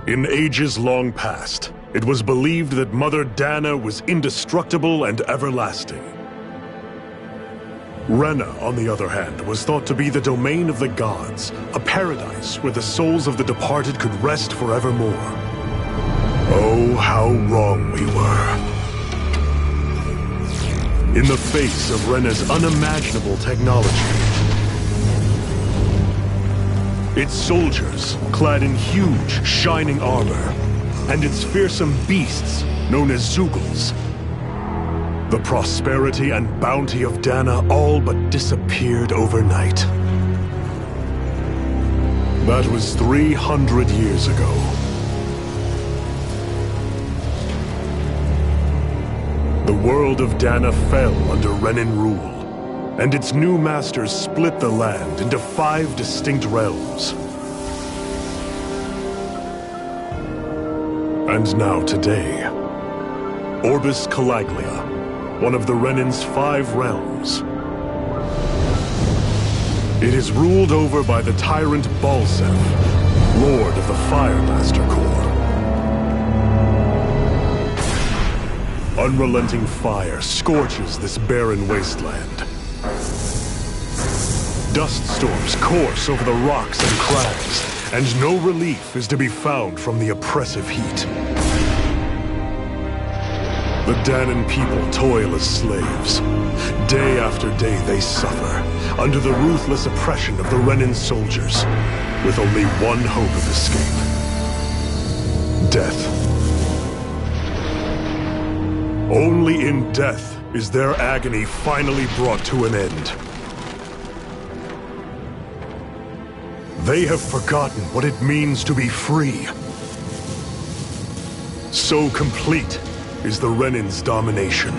In ages long past, it was believed that Mother Dana was indestructible and everlasting. Renna, on the other hand, was thought to be the domain of the gods, a paradise where the souls of the departed could rest forevermore. Oh, how wrong we were. In the face of Renna's unimaginable technology, its soldiers, clad in huge, shining armor, and its fearsome beasts, known as Zeugles, the prosperity and bounty of Dana all but disappeared overnight. That was 300 years ago. The world of Dana fell under Renan rule, and its new masters split the land into 5 distinct realms. And now today, Orbis Calaglia, one of the Renan's 5 realms. It is ruled over by the tyrant Balseph, Lord of the Firemaster Corps. Unrelenting fire scorches this barren wasteland. Dust storms course over the rocks and crags, and no relief is to be found from the oppressive heat. The Danan people toil as slaves. Day after day they suffer, under the ruthless oppression of the Renan soldiers, with only one hope of escape: death. Only in death is their agony finally brought to an end. They have forgotten what it means to be free. So complete is the Renan's domination.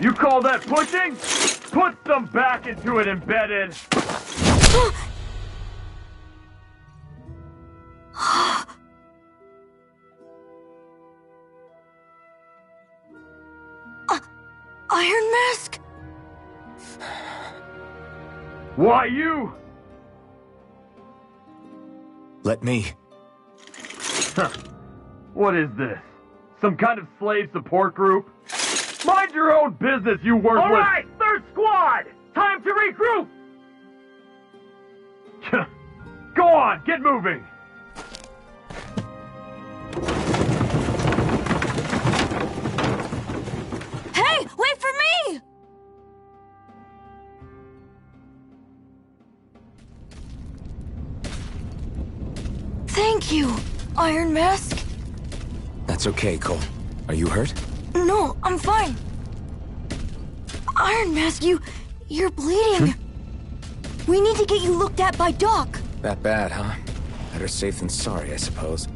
You call that pushing? Put some back into it, Embedded! Iron Mask? Why you? Let me. Huh. What is this? Some kind of slave support group? Mind your own business, you worthless— All right, 3rd Squad! Time to regroup! Go on, get moving! Hey, wait for me! Thank you, Iron Mask. That's okay, Cole. Are you hurt? No, I'm fine. Iron Mask, you're bleeding. We need to get you looked at by Doc. That bad, huh? Better safe than sorry, I suppose.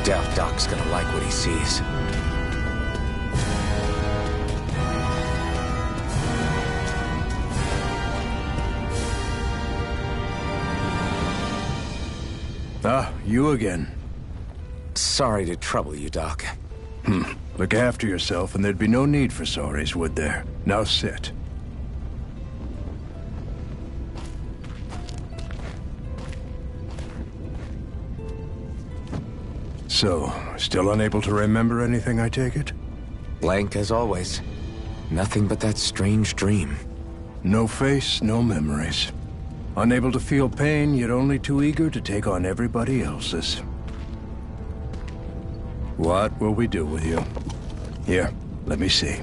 doubt Doc's gonna like what he sees. Ah, you again. Sorry to trouble you, Doc. Look after yourself, and there'd be no need for sorries, would there? Now sit. So, still unable to remember anything, I take it? Blank as always. Nothing but that strange dream. No face, no memories. Unable to feel pain, yet only too eager to take on everybody else's. What will we do with you? Here, let me see.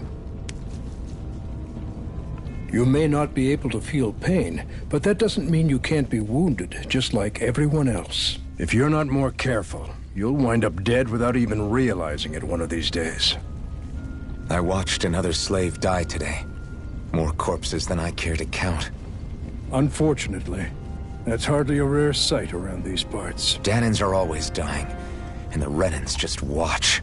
You may not be able to feel pain, but that doesn't mean you can't be wounded, just like everyone else. If you're not more careful, you'll wind up dead without even realizing it one of these days. I watched another slave die today. More corpses than I care to count. Unfortunately, that's hardly a rare sight around these parts. Dahnans are always dying, and the Renans just watch.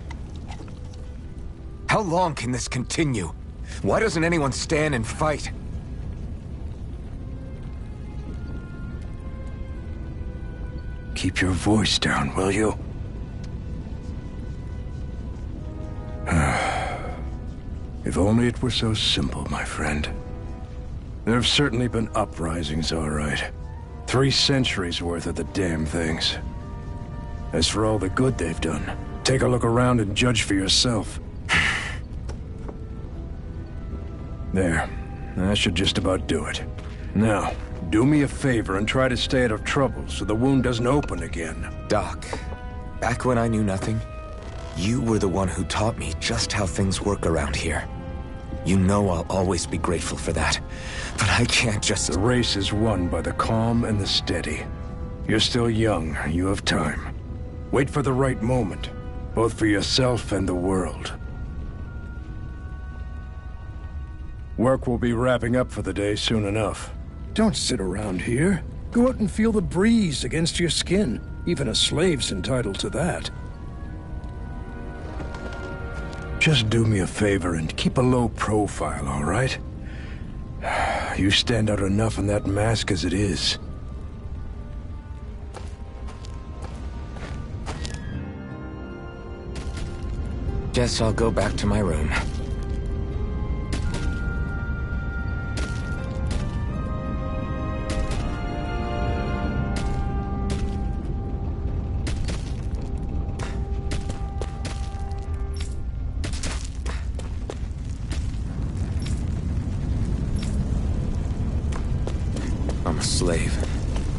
How long can this continue? Why doesn't anyone stand and fight? Keep your voice down, will you? If only it were so simple, my friend. There have certainly been uprisings, all right. 3 centuries worth of the damn things. As for all the good they've done, take a look around and judge for yourself. There. That should just about do it. Now, do me a favor and try to stay out of trouble so the wound doesn't open again. Doc, back when I knew nothing, you were the one who taught me just how things work around here. You know I'll always be grateful for that. But I can't just... The race is won by the calm and the steady. You're still young. You have time. Wait for the right moment, both for yourself and the world. Work will be wrapping up for the day soon enough. Don't sit around here. Go out and feel the breeze against your skin. Even a slave's entitled to that. Just do me a favor and keep a low profile, all right? You stand out enough in that mask as it is. Guess I'll go back to my room. I'm a slave,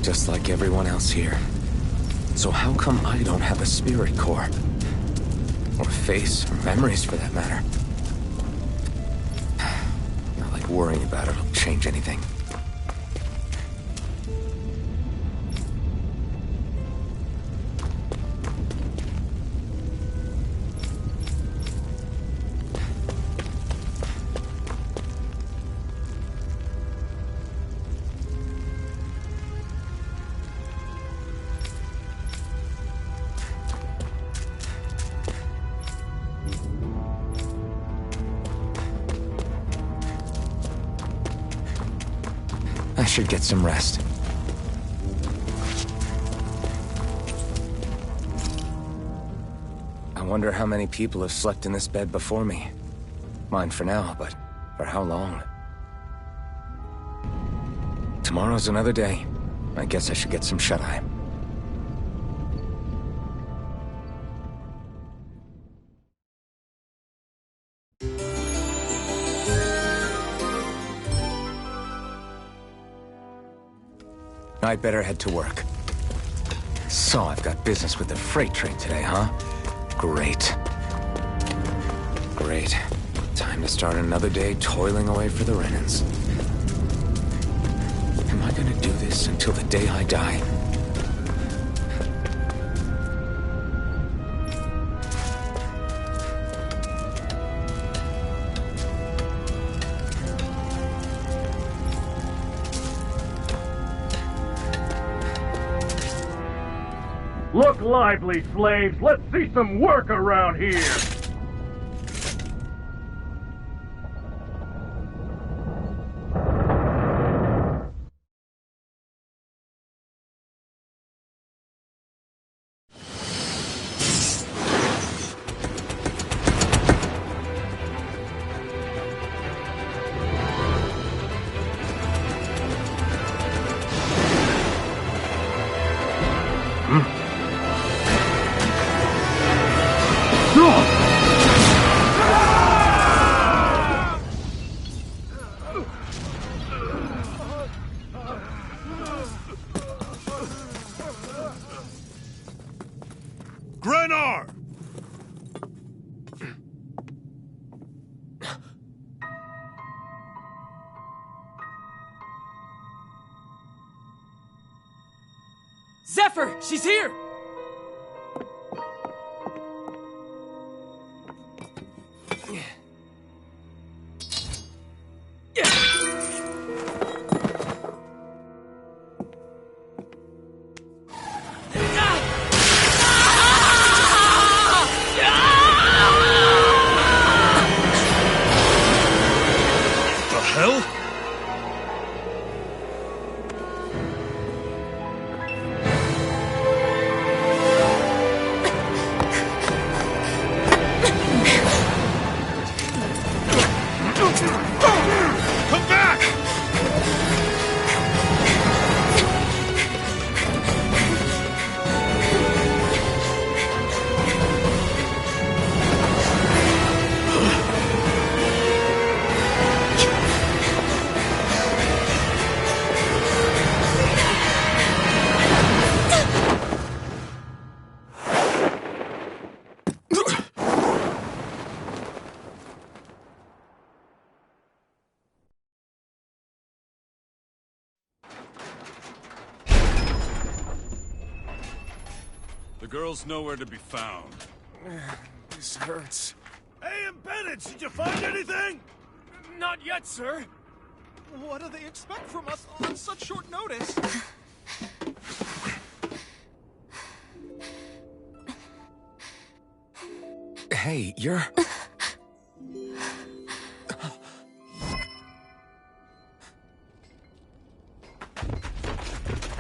just like everyone else here. So how come I don't have a spirit core? Or a face, or memories for that matter? Not like worrying about it'll change anything. I should get some rest. I wonder how many people have slept in this bed before me. Mine for now, but for how long? Tomorrow's another day. I guess I should get some shut-eye. I'd better head to work. So I've got business with the freight train today, huh? Great. Great. Time to start another day toiling away for the Renans. Am I gonna do this until the day I die? Look lively, slaves. Let's see some work around here. Grenar! Zephyr! She's here! The hell? Come back! The girl's nowhere to be found. This hurts. Hey, Bennett, did you find anything? Not yet, sir. What do they expect from us on such short notice? Hey, you're...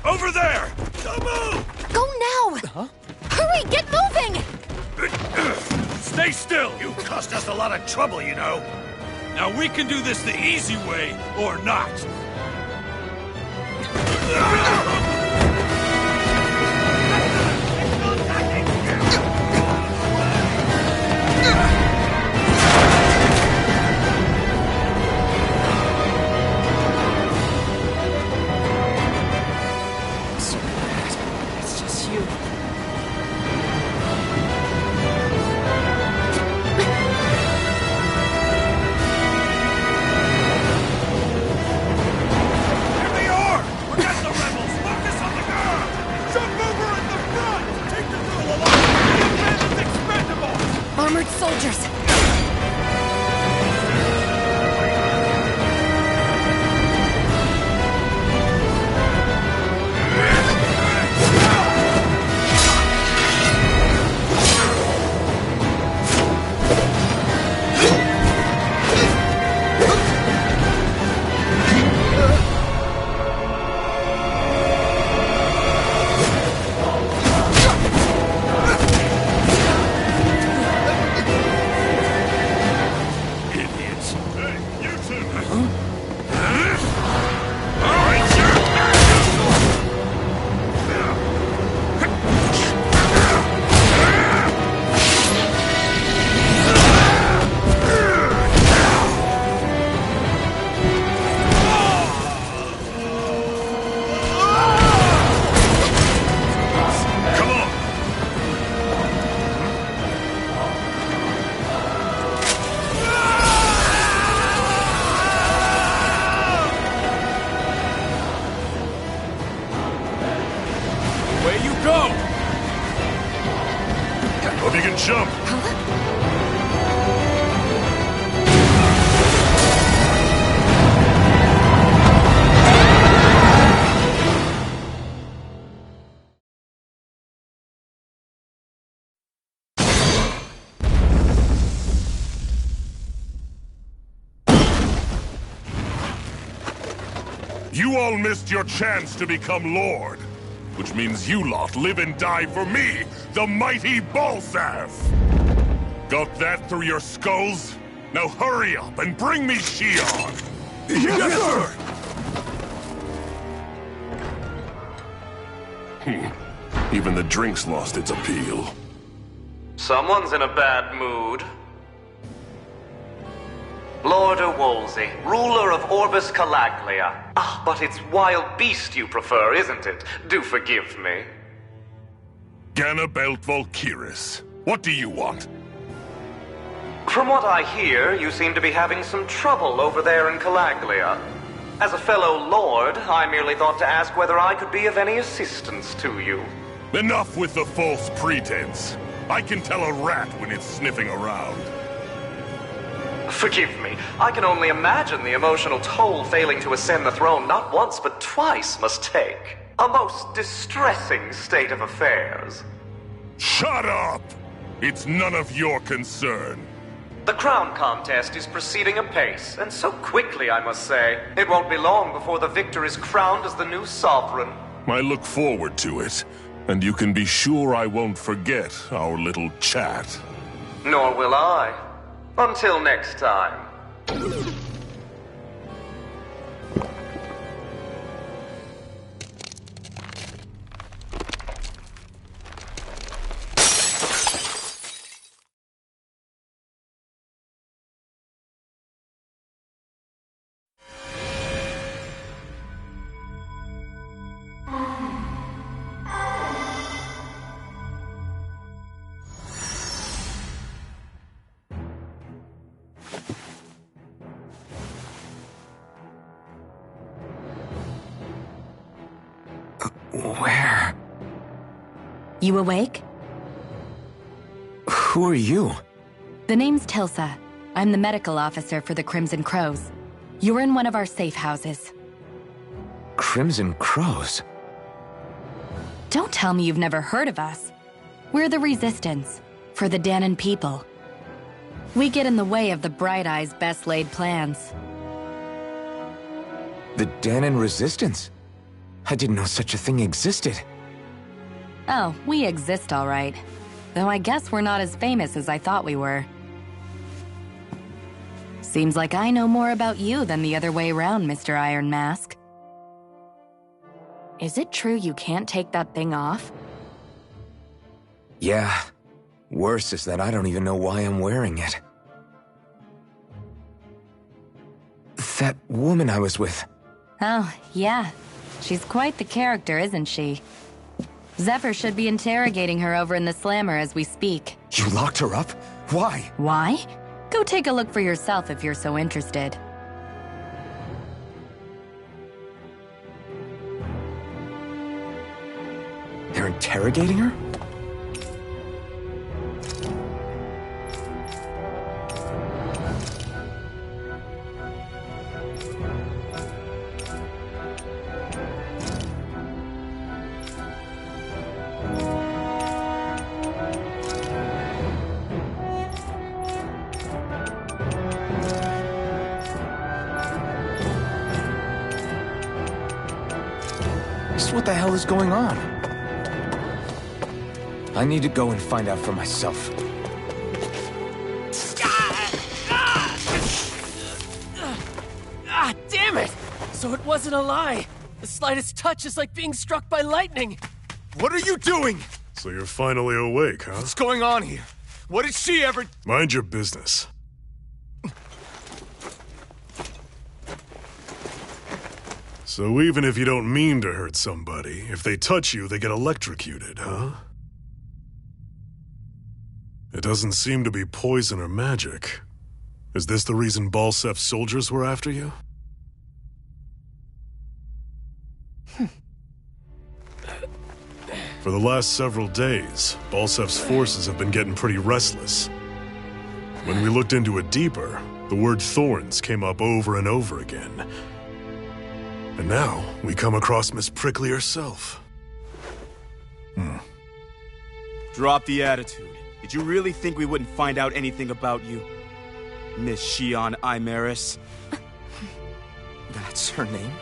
Over there! Don't move! Go now! Huh? Hurry, get moving! Stay still! You cost us a lot of trouble, you know. Now we can do this the easy way, or not. It's just you. You all missed your chance to become Lord. Which means you lot live and die for me, the mighty Balsav! Got that through your skulls? Now hurry up and bring me Shion! Yes, sir! Even the drink's lost its appeal. Someone's in a bad mood. Lord Wolsey, ruler of Orbis Calaglia. Ah, but it's wild beast you prefer, isn't it? Do forgive me. Ganabelt Volkiris, what do you want? From what I hear, you seem to be having some trouble over there in Calaglia. As a fellow lord, I merely thought to ask whether I could be of any assistance to you. Enough with the false pretense. I can tell a rat when it's sniffing around. Forgive me. I can only imagine the emotional toll failing to ascend the throne not once but twice must take. A most distressing state of affairs. Shut up! It's none of your concern. The crown contest is proceeding apace, and so quickly, I must say. It won't be long before the victor is crowned as the new sovereign. I look forward to it, and you can be sure I won't forget our little chat. Nor will I. Until next time. Where? You awake? Who are you? The name's Tilsa. I'm the medical officer for the Crimson Crows. You're in one of our safe houses. Crimson Crows? Don't tell me you've never heard of us. We're the Resistance, for the Dahnan people. We get in the way of the Bright Eye's best-laid plans. The Dahnan Resistance? I didn't know such a thing existed. Oh, we exist all right. Though I guess we're not as famous as I thought we were. Seems like I know more about you than the other way around, Mr. Iron Mask. Is it true you can't take that thing off? Yeah. Worse is that I don't even know why I'm wearing it. That woman I was with. Oh, yeah. She's quite the character, isn't she? Zephyr should be interrogating her over in the Slammer as we speak. You locked her up? Why? Why? Go take a look for yourself if you're so interested. They're interrogating her? What the hell is going on? I need to go and find out for myself. Ah, damn it! So it wasn't a lie. The slightest touch is like being struck by lightning. What are you doing? So you're finally awake, huh? What's going on here? What did she ever... Mind your business. So even if you don't mean to hurt somebody, if they touch you, they get electrocuted, huh? It doesn't seem to be poison or magic. Is this the reason Balsef's soldiers were after you? For the last several days, Balsef's forces have been getting pretty restless. When we looked into it deeper, the word Thorns came up over and over again. And now, we come across Miss Prickly herself. Drop the attitude. Did you really think we wouldn't find out anything about you? Miss Shion Imaris? That's her name?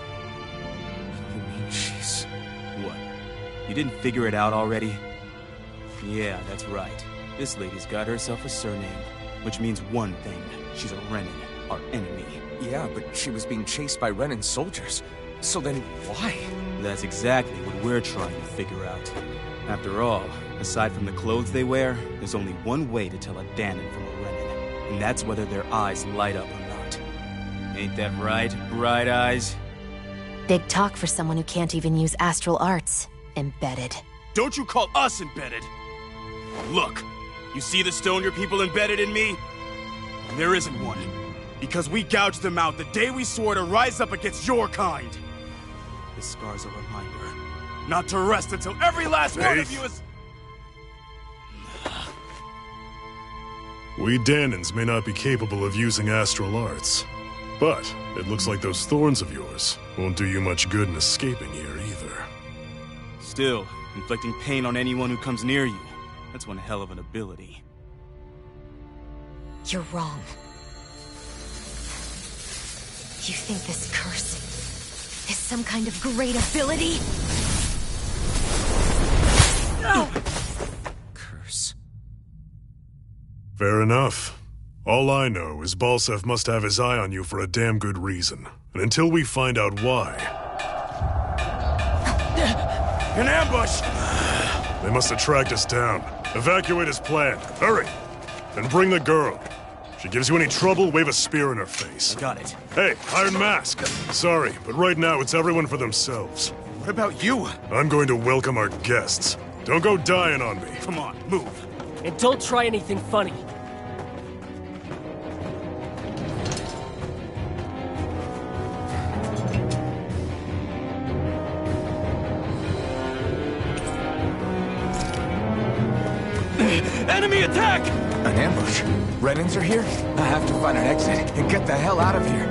You didn't figure it out already? Yeah, that's right. This lady's got herself a surname, which means one thing. She's a Renan, our enemy. Yeah, but she was being chased by Renan soldiers. So then, why? That's exactly what we're trying to figure out. After all, aside from the clothes they wear, there's only one way to tell a Dahnan from a Renan, and that's whether their eyes light up or not. Ain't that right, Bright Eyes? Big talk for someone who can't even use astral arts. Embedded. Don't you call us embedded! Look, you see the stone your people embedded in me? There isn't one. Because we gouged them out the day we swore to rise up against your kind. This scar's a reminder. Not to rest until every last one of you is... We Dahnans may not be capable of using astral arts, but it looks like those thorns of yours won't do you much good in escaping here either. Still, inflicting pain on anyone who comes near you, that's one hell of an ability. You're wrong. You think this curse is some kind of great ability? No! Curse. Fair enough. All I know is Balseph must have his eye on you for a damn good reason. And until we find out why... An ambush! They must have tracked us down. Evacuate as planned. Hurry! And bring the girl. She gives you any trouble, wave a spear in her face. I got it. Hey, Iron Mask. Sorry, but right now it's everyone for themselves. What about you? I'm going to welcome our guests. Don't go dying on me. Come on, move. And don't try anything funny. Enemy attack! An ambush? Renans are here? I have to find an exit and get the hell out of here.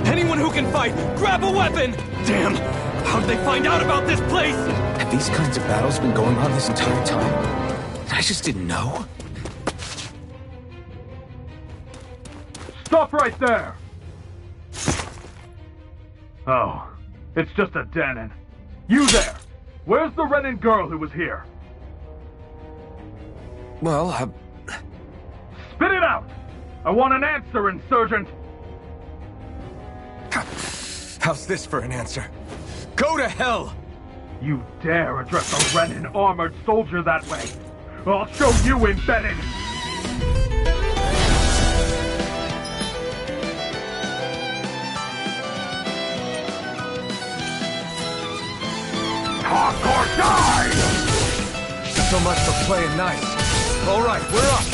Anyone who can fight, grab a weapon! Damn! How'd they find out about this place? Have these kinds of battles been going on this entire time? I just didn't know. Stop right there! Oh, it's just a Dahnan. You there! Where's the Renan girl who was here? Well, Spit it out! I want an answer, Insurgent! How's this for an answer? Go to hell! You dare address a Renan armored soldier that way? I'll show you embedded! Hardcore die! So much for playing nice. All right, we're up.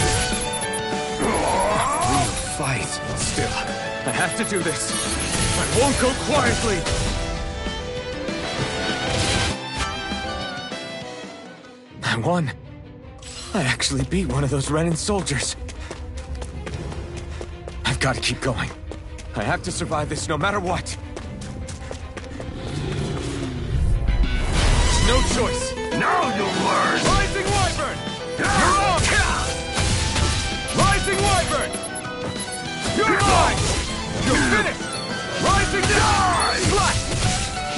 Real fight. Still, I have to do this. I won't go quietly. I won. I actually beat one of those Renan soldiers. I've got to keep going. I have to survive this no matter what. There's no choice. Now you'll learn! Rising Wyvern! You're up! Rising Wyvern! You're mine! You're finished! Rising Slash!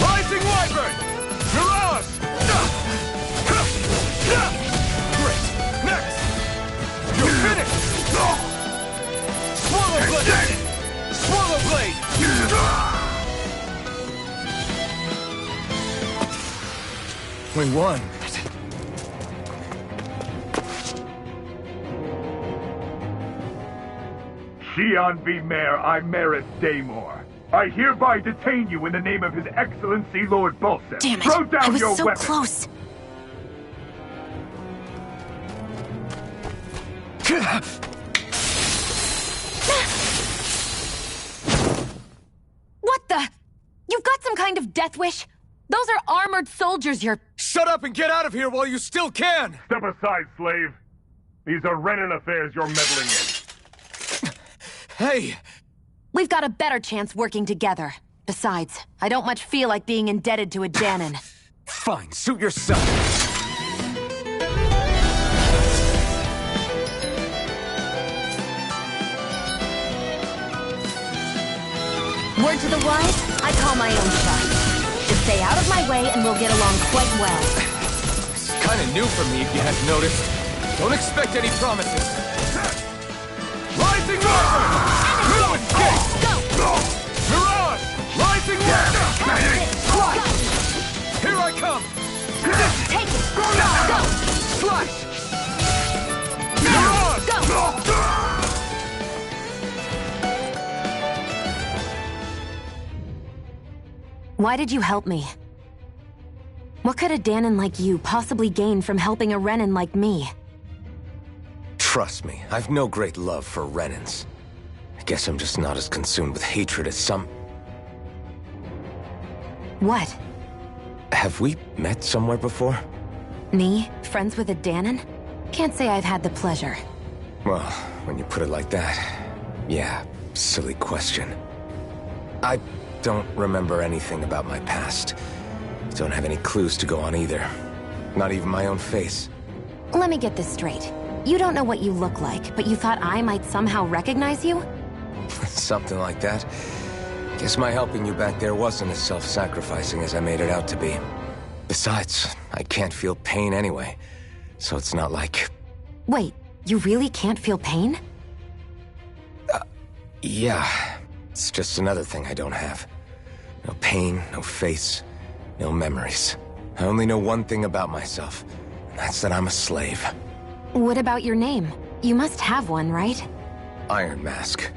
Rising Wyvern! You're ours! Great! Next! You're finished! Swallow Blade! Swallow Blade! We won. Xian V. Mayor Imerith Daymore. I hereby detain you in the name of His Excellency Lord Balseph. Damn it! Throw down I was your so weapon. close. What the? You've got some kind of death wish? Those are armored soldiers you're... Shut up and get out of here while you still can! Step aside, slave. These are Renan affairs you're meddling in. Hey! We've got a better chance working together. Besides, I don't much feel like being indebted to a Dahnan. Fine, suit yourself. Word to the wise, I call my own shot. stay out of my way and we'll get along quite well. It's kinda new for me, if you hadn't noticed. Don't expect any promises. Rising Order! New escape! Go! Mirage! Rising Order! Flash! Here I come! Take it! Go! Flash! Mirage! Go! Why did you help me? What could a Dahnan like you possibly gain from helping a Renan like me? Trust me, I've no great love for Renans. I guess I'm just not as consumed with hatred as some... What? Have we met somewhere before? Me? Friends with a Dahnan? Can't say I've had the pleasure. Well, when you put it like that, yeah, silly question. I don't remember anything about my past. Don't have any clues to go on either. Not even my own face. Let me get this straight. You don't know what you look like, but you thought I might somehow recognize you? Something like that. Guess my helping you back there wasn't as self-sacrificing as I made it out to be. Besides, I can't feel pain anyway, so it's not like... Wait, you really can't feel pain? Yeah. It's just another thing I don't have. No pain, no face, no memories. I only know one thing about myself, and that's that I'm a slave. What about your name? You must have one, right? Iron Mask.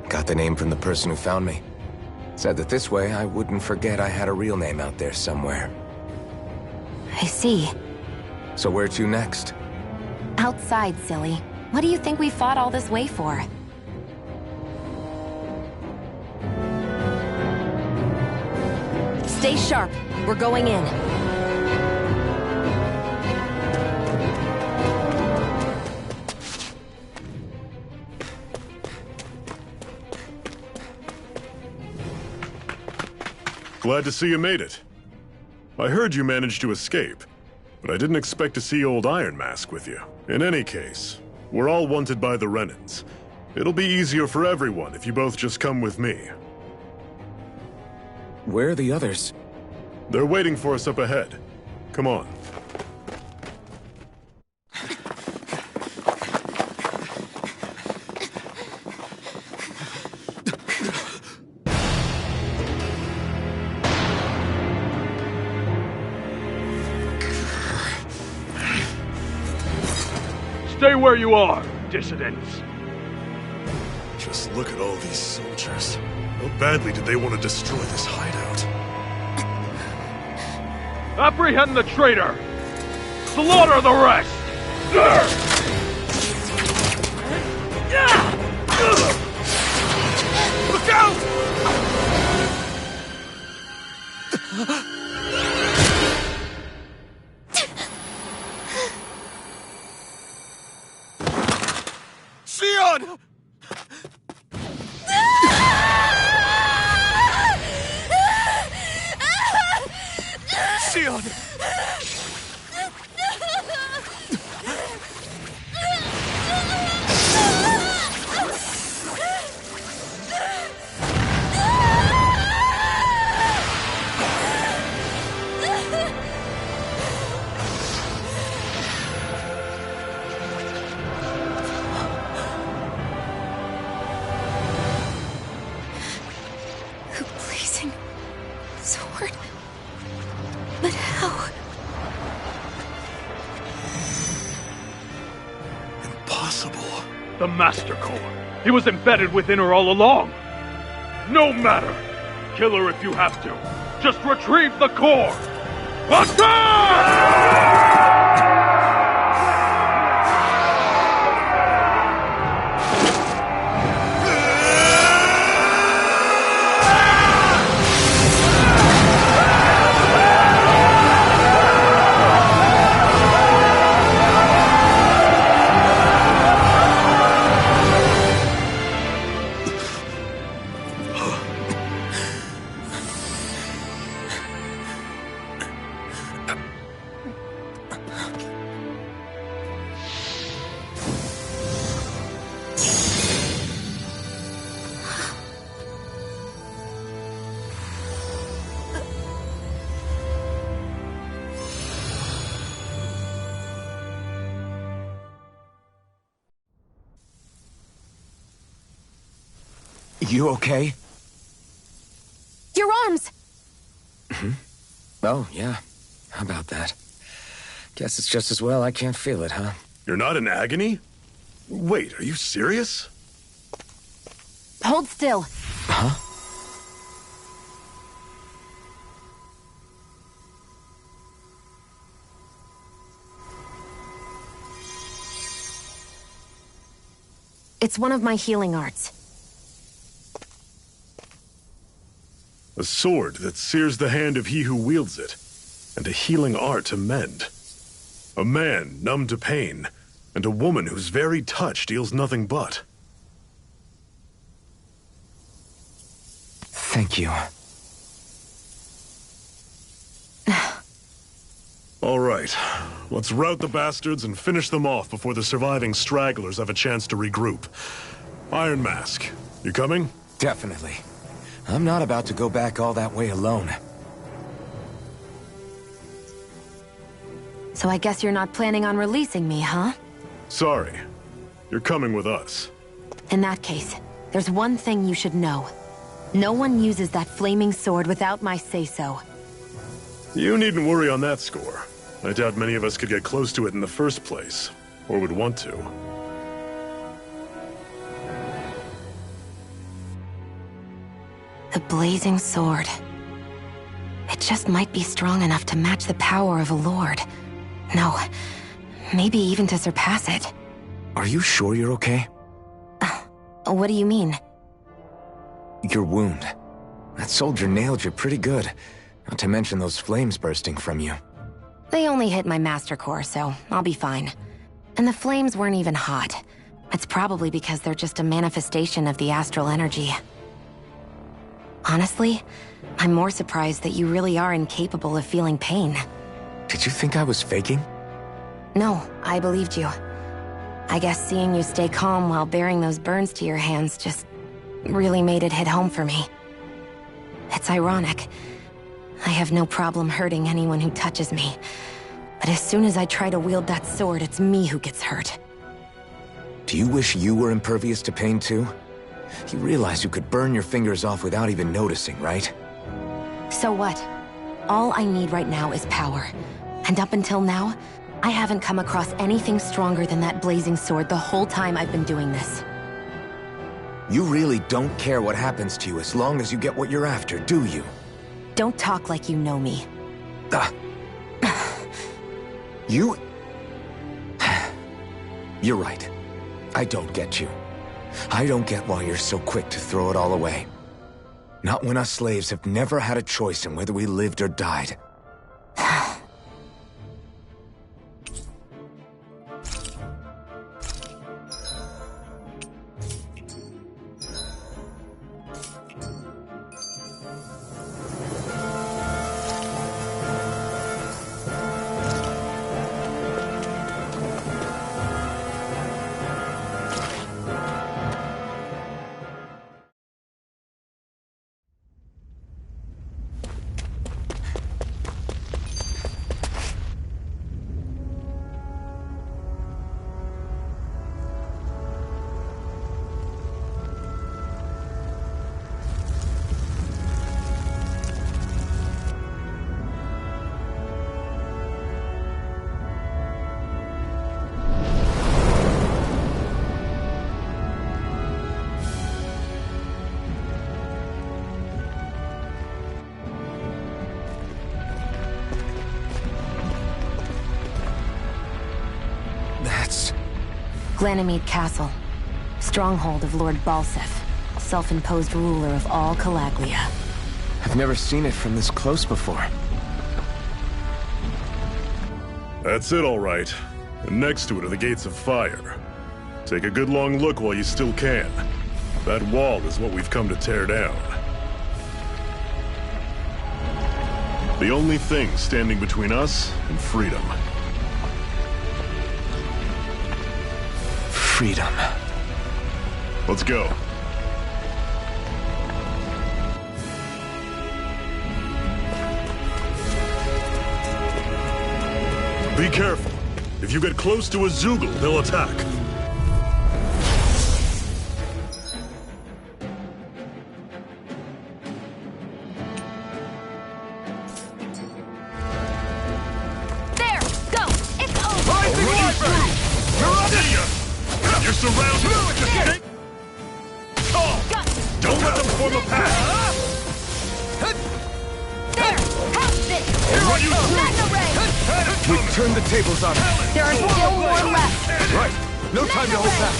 Got the name from the person who found me. Said that this way I wouldn't forget I had a real name out there somewhere. I see. So where to next? Outside, silly. What do you think we fought all this way for? Stay sharp. We're going in. Glad to see you made it. I heard you managed to escape, but I didn't expect to see old Iron Mask with you. In any case, we're all wanted by the Renans. It'll be easier for everyone if you both just come with me. Where are the others? They're waiting for us up ahead. Come on. Stay where you are, dissidents. Just look at all these soldiers. How badly did they want to destroy this hideout? Apprehend the traitor! Slaughter the rest! Look out! Shionne! Shionne! A blazing sword. But how? Impossible. The Master Core. He was embedded within her all along. No matter. Kill her if you have to. Just retrieve the core. Attack! You okay? Your arms! Oh, yeah. How about that? Guess it's just as well I can't feel it, huh? You're not in agony? Wait, are you serious? Hold still. Huh? It's one of my healing arts. A sword that sears the hand of he who wields it, and a healing art to mend. A man numb to pain, and a woman whose very touch deals nothing but. Thank you. All right, let's rout the bastards and finish them off before the surviving stragglers have a chance to regroup. Iron Mask, you coming? Definitely. I'm not about to go back all that way alone. So I guess you're not planning on releasing me, huh? Sorry. You're coming with us. In that case, there's one thing you should know. No one uses that flaming sword without my say-so. You needn't worry on that score. I doubt many of us could get close to it in the first place, or would want to. The blazing sword. It just might be strong enough to match the power of a lord. No, maybe even to surpass it. Are you sure you're okay? What do you mean? Your wound. That soldier nailed you pretty good. Not to mention those flames bursting from you. They only hit my master core, so I'll be fine. And the flames weren't even hot. It's probably because they're just a manifestation of the astral energy. Honestly, I'm more surprised that you really are incapable of feeling pain. Did you think I was faking? No, I believed you. I guess seeing you stay calm while bearing those burns to your hands just really made it hit home for me. It's ironic. I have no problem hurting anyone who touches me. But as soon as I try to wield that sword, it's me who gets hurt. Do you wish you were impervious to pain too? You realize you could burn your fingers off without even noticing, right? So what? All I need right now is power. And up until now, I haven't come across anything stronger than that blazing sword the whole time I've been doing this. You really don't care what happens to you as long as you get what you're after, do you? Don't talk like you know me. You... You're right. I don't get you. I don't get why you're so quick to throw it all away. Not when us slaves have never had a choice in whether we lived or died. Glanimede Castle, stronghold of Lord Balseph, self-imposed ruler of all Calaglia. I've never seen it from this close before. That's it, all right. And next to it are the Gates of Fire. Take a good long look while you still can. That wall is what we've come to tear down. The only thing standing between us and freedom. Freedom. Let's go. Be careful. If you get close to a Zeugle, they'll attack. Surround them! Tall! Don't let them form a path! There! Have this! Magna Ray! We've turned the tables on them. There are still more left! Right. No time to hold back.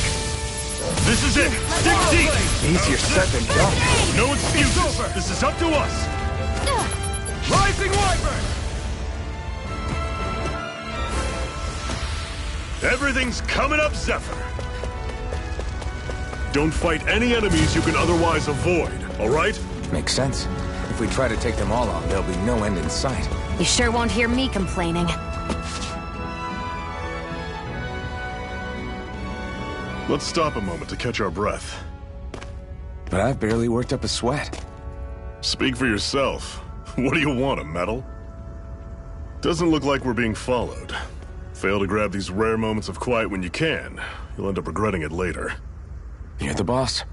This is it! Dig deep! Easier said than done. No excuses! This is up to us! Rising Wyvern! Everything's coming up, Zephyr! Don't fight any enemies you can otherwise avoid, alright? Makes sense. If we try to take them all on, there'll be no end in sight. You sure won't hear me complaining. Let's stop a moment to catch our breath. But I've barely worked up a sweat. Speak for yourself. What do you want, a medal? Doesn't look like we're being followed. Fail to grab these rare moments of quiet when you can. You'll end up regretting it later. You're the boss.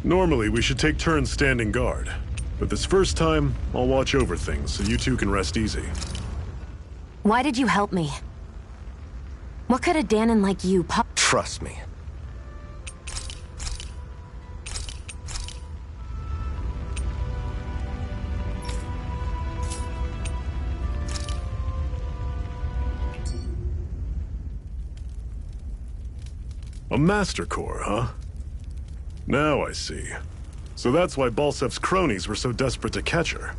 Normally, we should take turns standing guard. But this first time, I'll watch over things so you two can rest easy. Why did you help me? What could a Danon like you Trust me. A Master Core, huh? Now I see. So that's why Balsef's cronies were so desperate to catch her.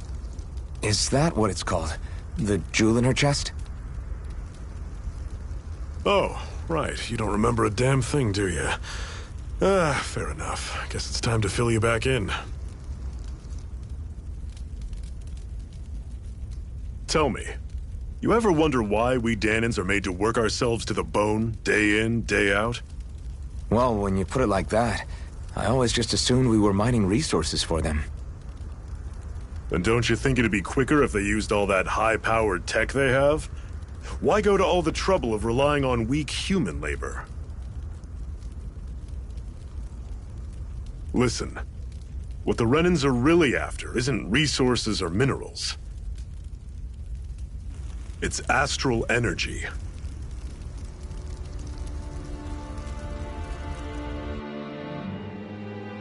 Is that what it's called? The jewel in her chest? Oh, right. You don't remember a damn thing, do you? Fair enough. Guess it's time to fill you back in. Tell me, you ever wonder why we Danons are made to work ourselves to the bone, day in, day out? Well, when you put it like that, I always just assumed we were mining resources for them. Then don't you think it'd be quicker if they used all that high-powered tech they have? Why go to all the trouble of relying on weak human labor? Listen, what the Renans are really after isn't resources or minerals. It's astral energy.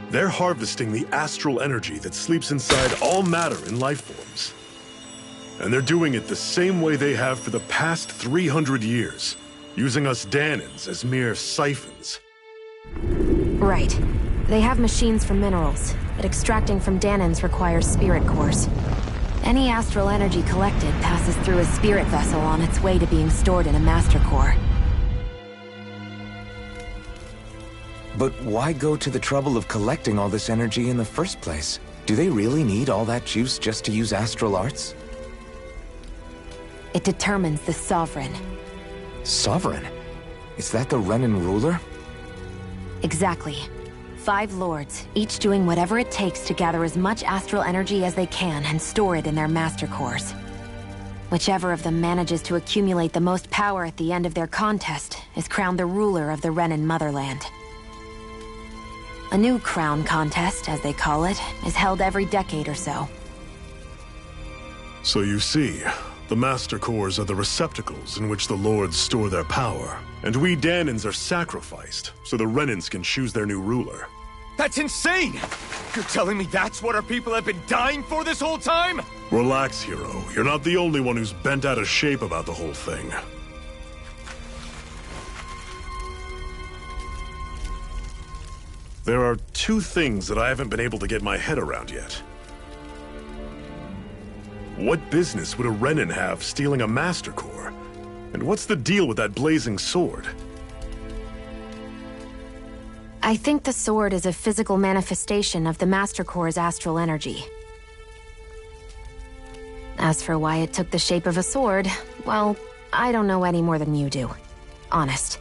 They're harvesting the astral energy that sleeps inside all matter in life forms. And they're doing it the same way they have for the past 300 years, using us Danons as mere siphons. Right. They have machines for minerals, but extracting from Danons requires spirit cores. Any astral energy collected passes through a spirit vessel on its way to being stored in a master core. But why go to the trouble of collecting all this energy in the first place? Do they really need all that juice just to use astral arts? It determines the Sovereign. Sovereign? Is that the Renan ruler? Exactly. 5 lords, each doing whatever it takes to gather as much astral energy as they can and store it in their master cores. Whichever of them manages to accumulate the most power at the end of their contest is crowned the ruler of the Renan motherland. A new crown contest, as they call it, is held every decade or so. So you see, the Master Cores are the receptacles in which the Lords store their power. And we Danons are sacrificed, so the Renans can choose their new ruler. That's insane! You're telling me that's what our people have been dying for this whole time? Relax, hero. You're not the only one who's bent out of shape about the whole thing. There are 2 things that I haven't been able to get my head around yet. What business would a Renan have stealing a Master Core? And what's the deal with that blazing sword? I think the sword is a physical manifestation of the Master Core's astral energy. As for why it took the shape of a sword, well, I don't know any more than you do. Honest.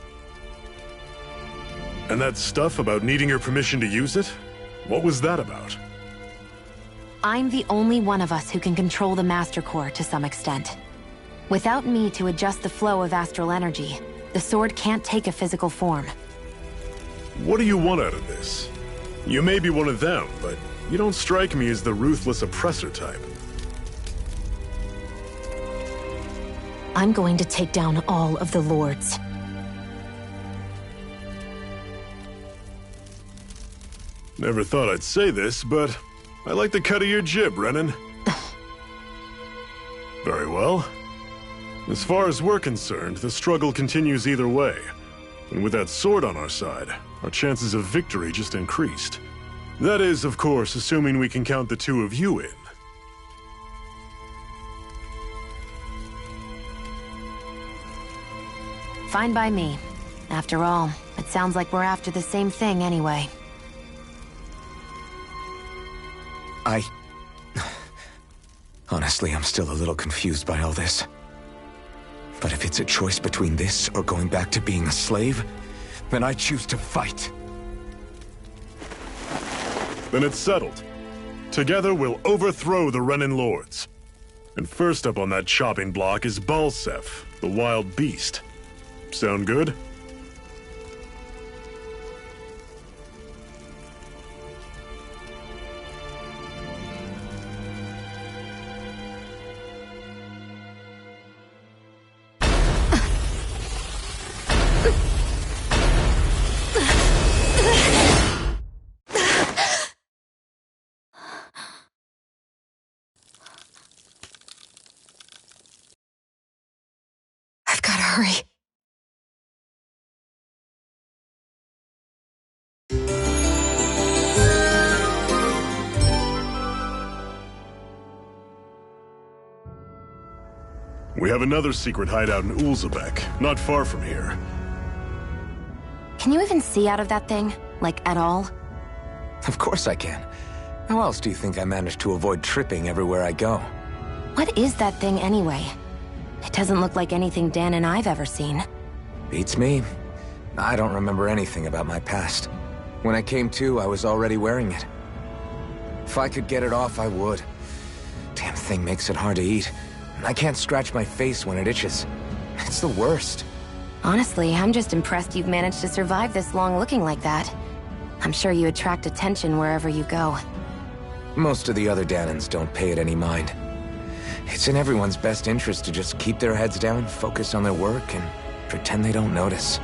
And that stuff about needing your permission to use it? What was that about? I'm the only one of us who can control the Master Core to some extent. Without me to adjust the flow of astral energy, the sword can't take a physical form. What do you want out of this? You may be one of them, but you don't strike me as the ruthless oppressor type. I'm going to take down all of the lords. Never thought I'd say this, but I like the cut of your jib, Renan. Very well. As far as we're concerned, the struggle continues either way. And with that sword on our side, our chances of victory just increased. That is, of course, assuming we can count the two of you in. Fine by me. After all, it sounds like we're after the same thing anyway. Honestly, I'm still a little confused by all this. But if it's a choice between this or going back to being a slave, then I choose to fight. Then it's settled. Together we'll overthrow the Renan Lords. And first up on that chopping block is Balseph, the wild beast. Sound good? I've gotta hurry. We have another secret hideout in Ulzebek, not far from here. Can you even see out of that thing? Like, at all? Of course I can. How else do you think I managed to avoid tripping everywhere I go? What is that thing anyway? It doesn't look like anything Dan and I've ever seen. Beats me. I don't remember anything about my past. When I came to, I was already wearing it. If I could get it off, I would. Damn thing makes it hard to eat. I can't scratch my face when it itches. It's the worst. Honestly, I'm just impressed you've managed to survive this long looking like that. I'm sure you attract attention wherever you go. Most of the other Danans don't pay it any mind. It's in everyone's best interest to just keep their heads down, focus on their work, and pretend they don't notice.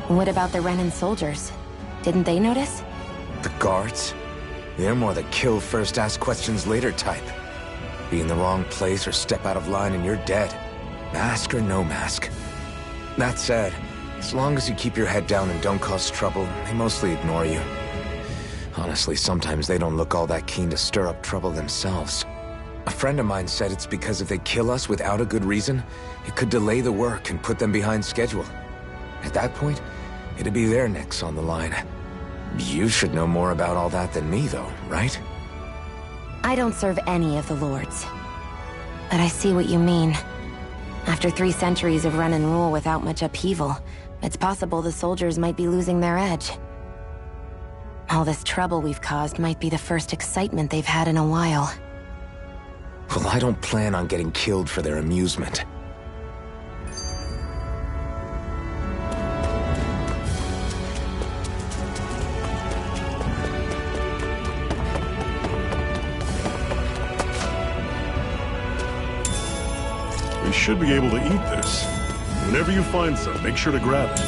What about the Renan soldiers? Didn't they notice? The guards? They're more the kill first, ask questions later type. Be in the wrong place or step out of line and you're dead. Mask or no mask. That said, as long as you keep your head down and don't cause trouble, they mostly ignore you. Honestly, sometimes they don't look all that keen to stir up trouble themselves. A friend of mine said it's because if they kill us without a good reason, it could delay the work and put them behind schedule. At that point, it'd be their necks on the line. You should know more about all that than me, though, right? I don't serve any of the lords. But I see what you mean. After 3 centuries of run and rule without much upheaval, it's possible the soldiers might be losing their edge. All this trouble we've caused might be the first excitement they've had in a while. Well, I don't plan on getting killed for their amusement. We should be able to eat this. Whenever you find some, make sure to grab it.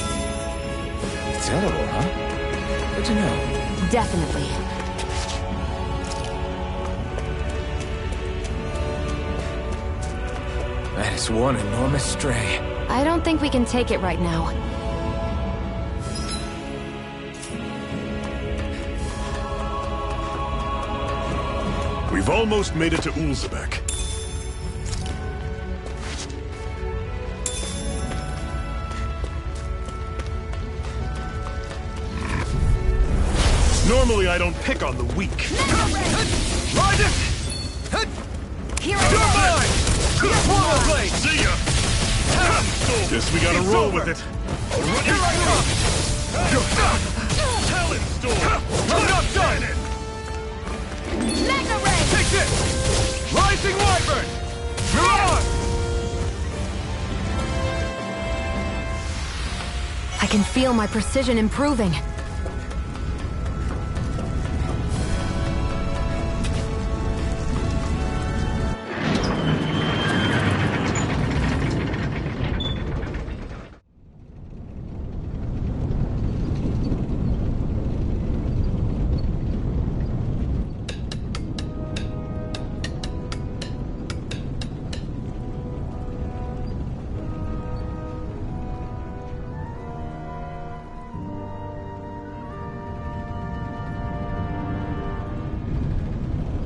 It's edible, huh? Good to know. Definitely. That is one enormous stray. I don't think we can take it right now. We've almost made it to Ulzebek. Normally I don't pick on the weak. Ride it! Here You're mine! Portal blade! See ya! Guess we gotta roll with it. Here I come! Talent storm! I'm not done! Mega Ray! Take this! Rising Wyvern! You're on! I can feel my precision improving.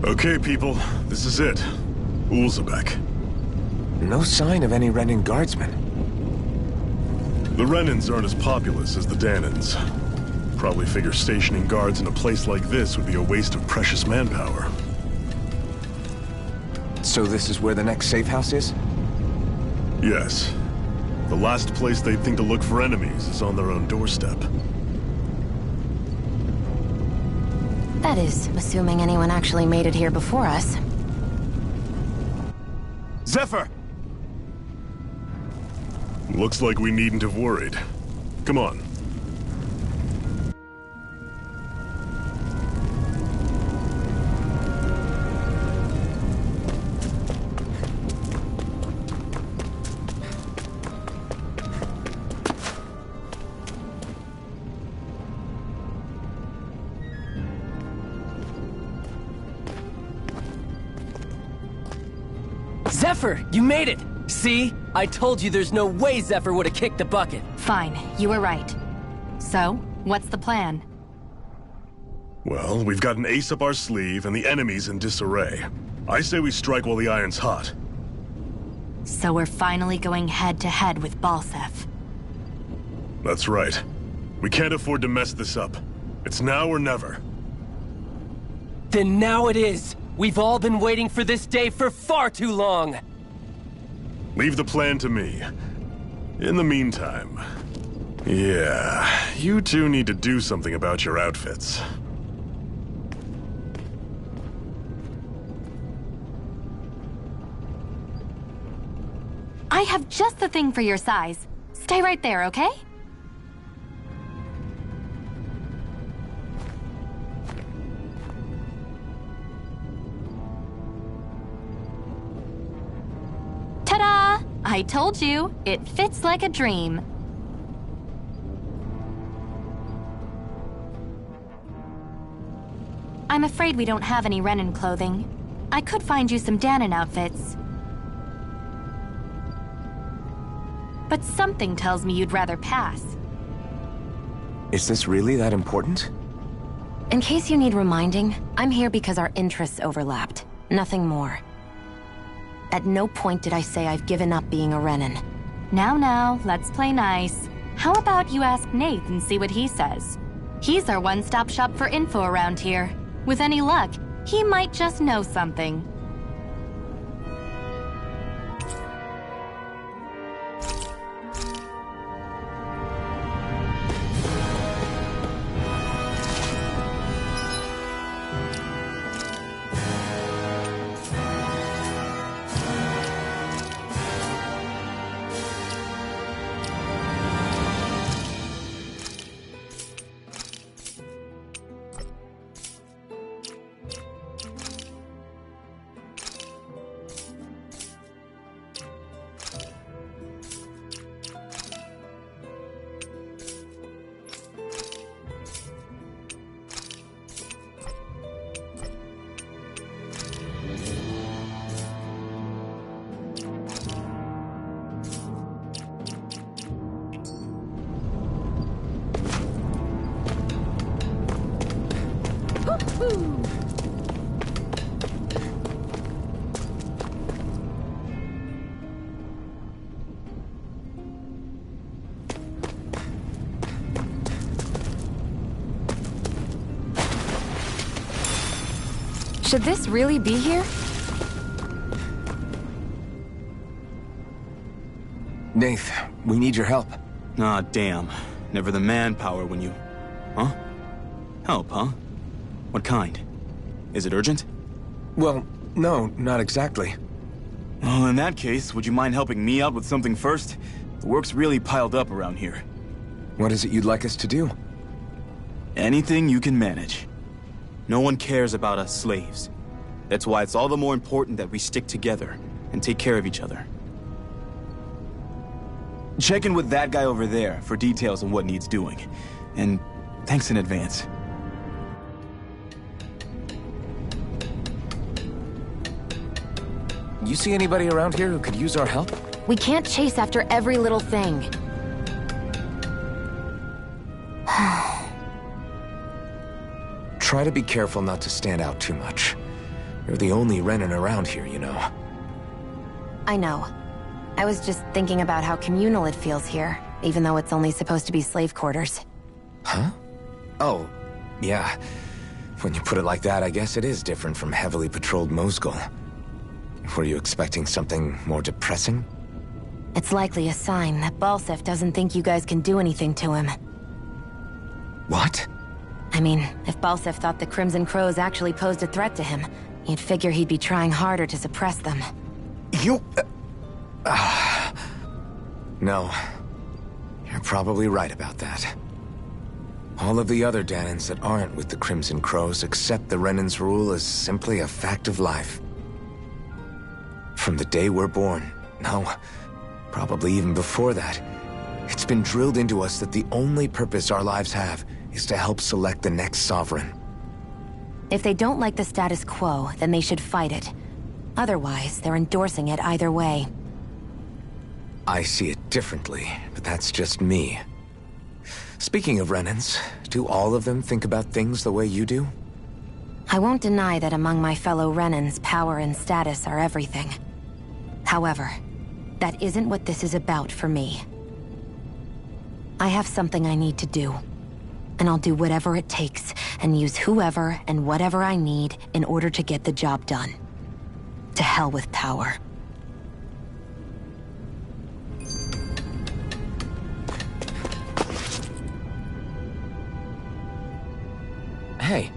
Okay, people, this is it. Ulzebek. No sign of any Renan guardsmen. The Renans aren't as populous as the Danans. Probably figure stationing guards in a place like this would be a waste of precious manpower. So this is where the next safe house is? Yes. The last place they'd think to look for enemies is on their own doorstep. That is, assuming anyone actually made it here before us. Zephyr! Looks like we needn't have worried. Come on. Zephyr, you made it! See? I told you there's no way Zephyr would have kicked the bucket. Fine, you were right. So, what's the plan? Well, we've got an ace up our sleeve and the enemy's in disarray. I say we strike while the iron's hot. So we're finally going head-to-head with Balseph. That's right. We can't afford to mess this up. It's now or never. Then now it is! We've all been waiting for this day for far too long! Leave the plan to me. In the meantime... yeah, you two need to do something about your outfits. I have just the thing for your size. Stay right there, okay? Ta-da! I told you, it fits like a dream. I'm afraid we don't have any Renan clothing. I could find you some Danan outfits. But something tells me you'd rather pass. Is this really that important? In case you need reminding, I'm here because our interests overlapped. Nothing more. At no point did I say I've given up being a Renan. Now, let's play nice. How about you ask Nath and see what he says? He's our one-stop shop for info around here. With any luck, he might just know something. Should this really be here? Nath, we need your help. Ah, damn. Never the manpower when you... Huh? Help, huh? What kind? Is it urgent? Well, no, not exactly. Well, in that case, would you mind helping me out with something first? The work's really piled up around here. What is it you'd like us to do? Anything you can manage. No one cares about us slaves. That's why it's all the more important that we stick together and take care of each other. Check in with that guy over there for details on what needs doing. And thanks in advance. You see anybody around here who could use our help? We can't chase after every little thing. Try to be careful not to stand out too much. You're the only Renan around here, you know. I know. I was just thinking about how communal it feels here, even though it's only supposed to be slave quarters. Huh? Oh, yeah. When you put it like that, I guess it is different from heavily patrolled Mosgul. Were you expecting something more depressing? It's likely a sign that Balseph doesn't think you guys can do anything to him. What? I mean, if Balseph thought the Crimson Crows actually posed a threat to him, you'd figure he'd be trying harder to suppress them. You... No. You're probably right about that. All of the other Danans that aren't with the Crimson Crows accept the Renan's rule as simply a fact of life. From the day we're born, no, probably even before that, it's been drilled into us that the only purpose our lives have is to help select the next sovereign. If they don't like the status quo, then they should fight it. Otherwise, they're endorsing it either way. I see it differently, but that's just me. Speaking of Renans, do all of them think about things the way you do? I won't deny that among my fellow Renans, power and status are everything. However, that isn't what this is about for me. I have something I need to do, and I'll do whatever it takes, and use whoever and whatever I need in order to get the job done. To hell with power. Hey.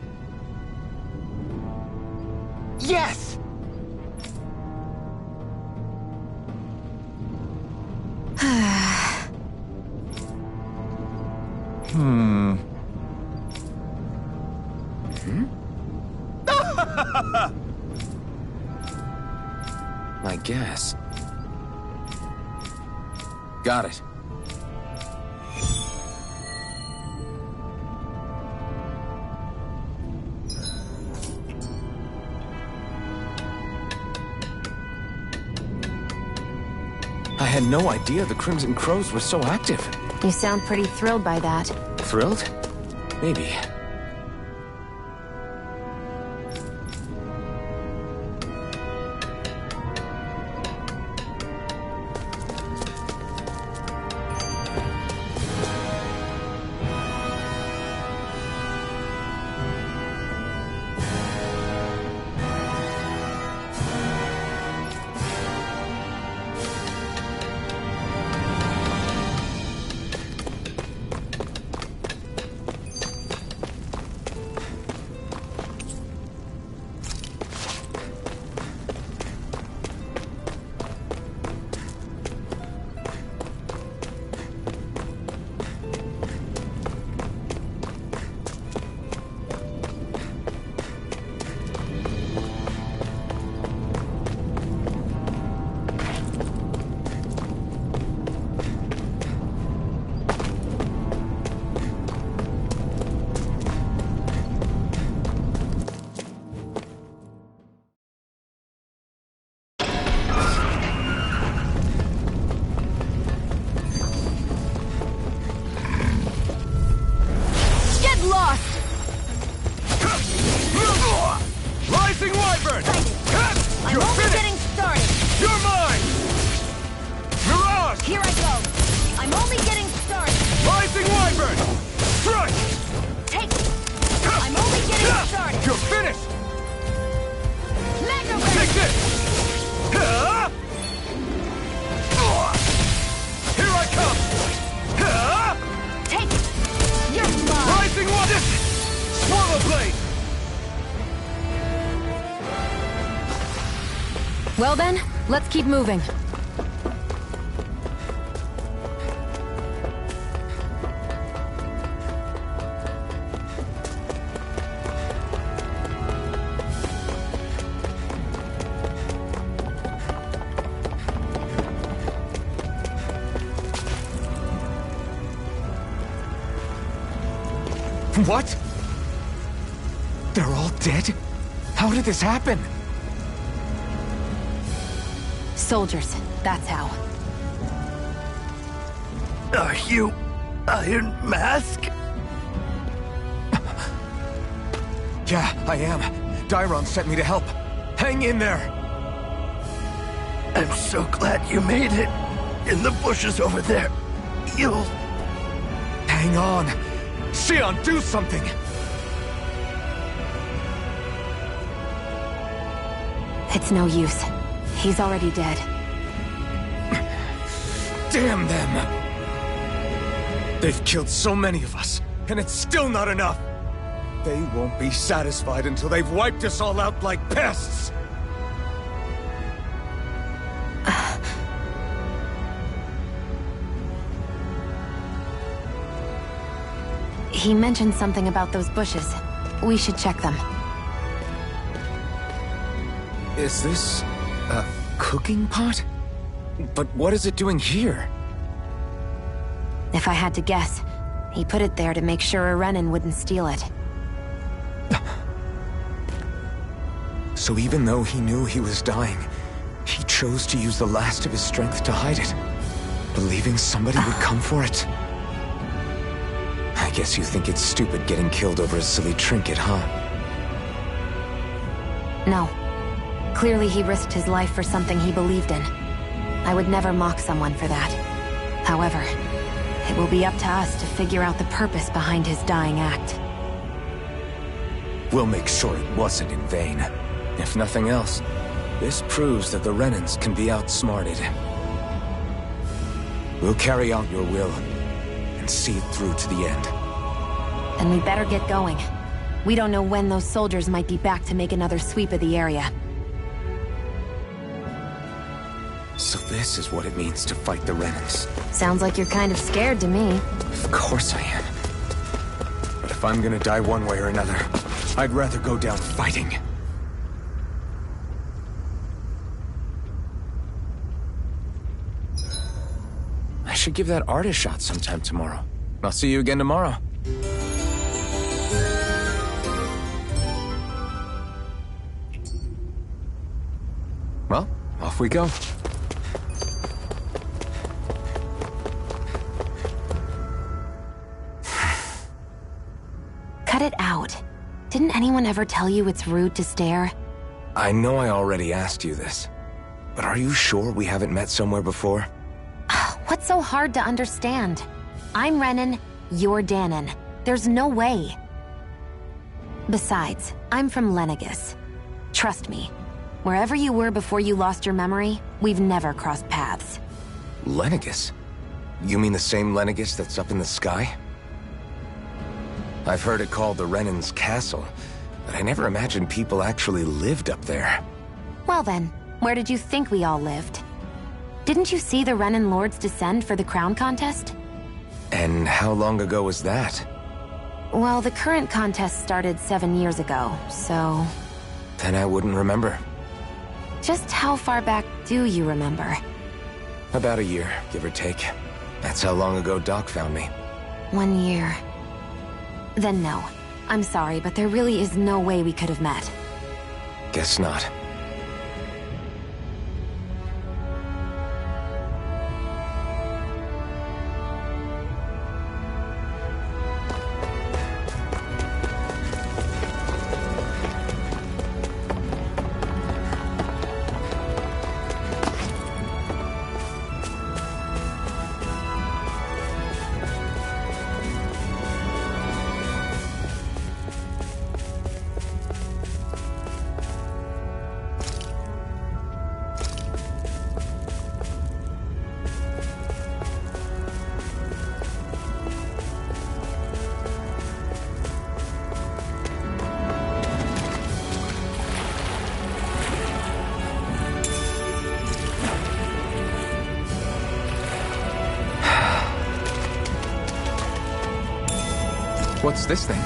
Yes! I guess. Got it. I had no idea the Crimson Crows were so active. You sound pretty thrilled by that. Thrilled? Maybe. Rising Wyvern! I'm You're only finished! getting started. You're mine! Mirage! Here I go. I'm only getting started. Rising Wyvern! Strike! Take it. I'm only getting started. You're finished! Mega Take this! Here I come! Take it. You're mine. Rising Wyvern! Swallow Blade! Well then, let's keep moving. What? They're all dead? How did this happen? Soldiers, that's how. Are you Iron Mask? Yeah, I am. Dairon sent me to help. Hang in there! I'm so glad you made it. In the bushes over there. You'll... Hang on! Xion, do something! It's no use. He's already dead. Damn them! They've killed so many of us, and it's still not enough! They won't be satisfied until they've wiped us all out like pests! He mentioned something about those bushes. We should check them. Is this... a cooking pot? But what is it doing here? If I had to guess, he put it there to make sure a Renan wouldn't steal it. So even though he knew he was dying, he chose to use the last of his strength to hide it, believing somebody would come for it. I guess you think it's stupid getting killed over a silly trinket, huh? No. Clearly he risked his life for something he believed in. I would never mock someone for that. However, it will be up to us to figure out the purpose behind his dying act. We'll make sure it wasn't in vain. If nothing else, this proves that the Renans can be outsmarted. We'll carry out your will, and see it through to the end. Then we better get going. We don't know when those soldiers might be back to make another sweep of the area. So this is what it means to fight the Renans. Sounds like you're kind of scared to me. Of course I am. But if I'm gonna die one way or another, I'd rather go down fighting. I should give that art a shot sometime tomorrow. I'll see you again tomorrow. Well, off we go. Cut it out. Didn't anyone ever tell you it's rude to stare? I know I already asked you this, but are you sure we haven't met somewhere before? What's so hard to understand? I'm Renan, you're Danon. There's no way. Besides, I'm from Lenegis. Trust me, wherever you were before you lost your memory, we've never crossed paths. Lenegis? You mean the same Lenegis that's up in the sky? I've heard it called the Renan's Castle, but I never imagined people actually lived up there. Well then, where did you think we all lived? Didn't you see the Renan Lords descend for the crown contest? And how long ago was that? Well, the current contest started 7 years ago, so... Then I wouldn't remember. Just how far back do you remember? About a year, give or take. That's how long ago Doc found me. 1 year. Then no. I'm sorry, but there really is no way we could have met. Guess not. What's this thing?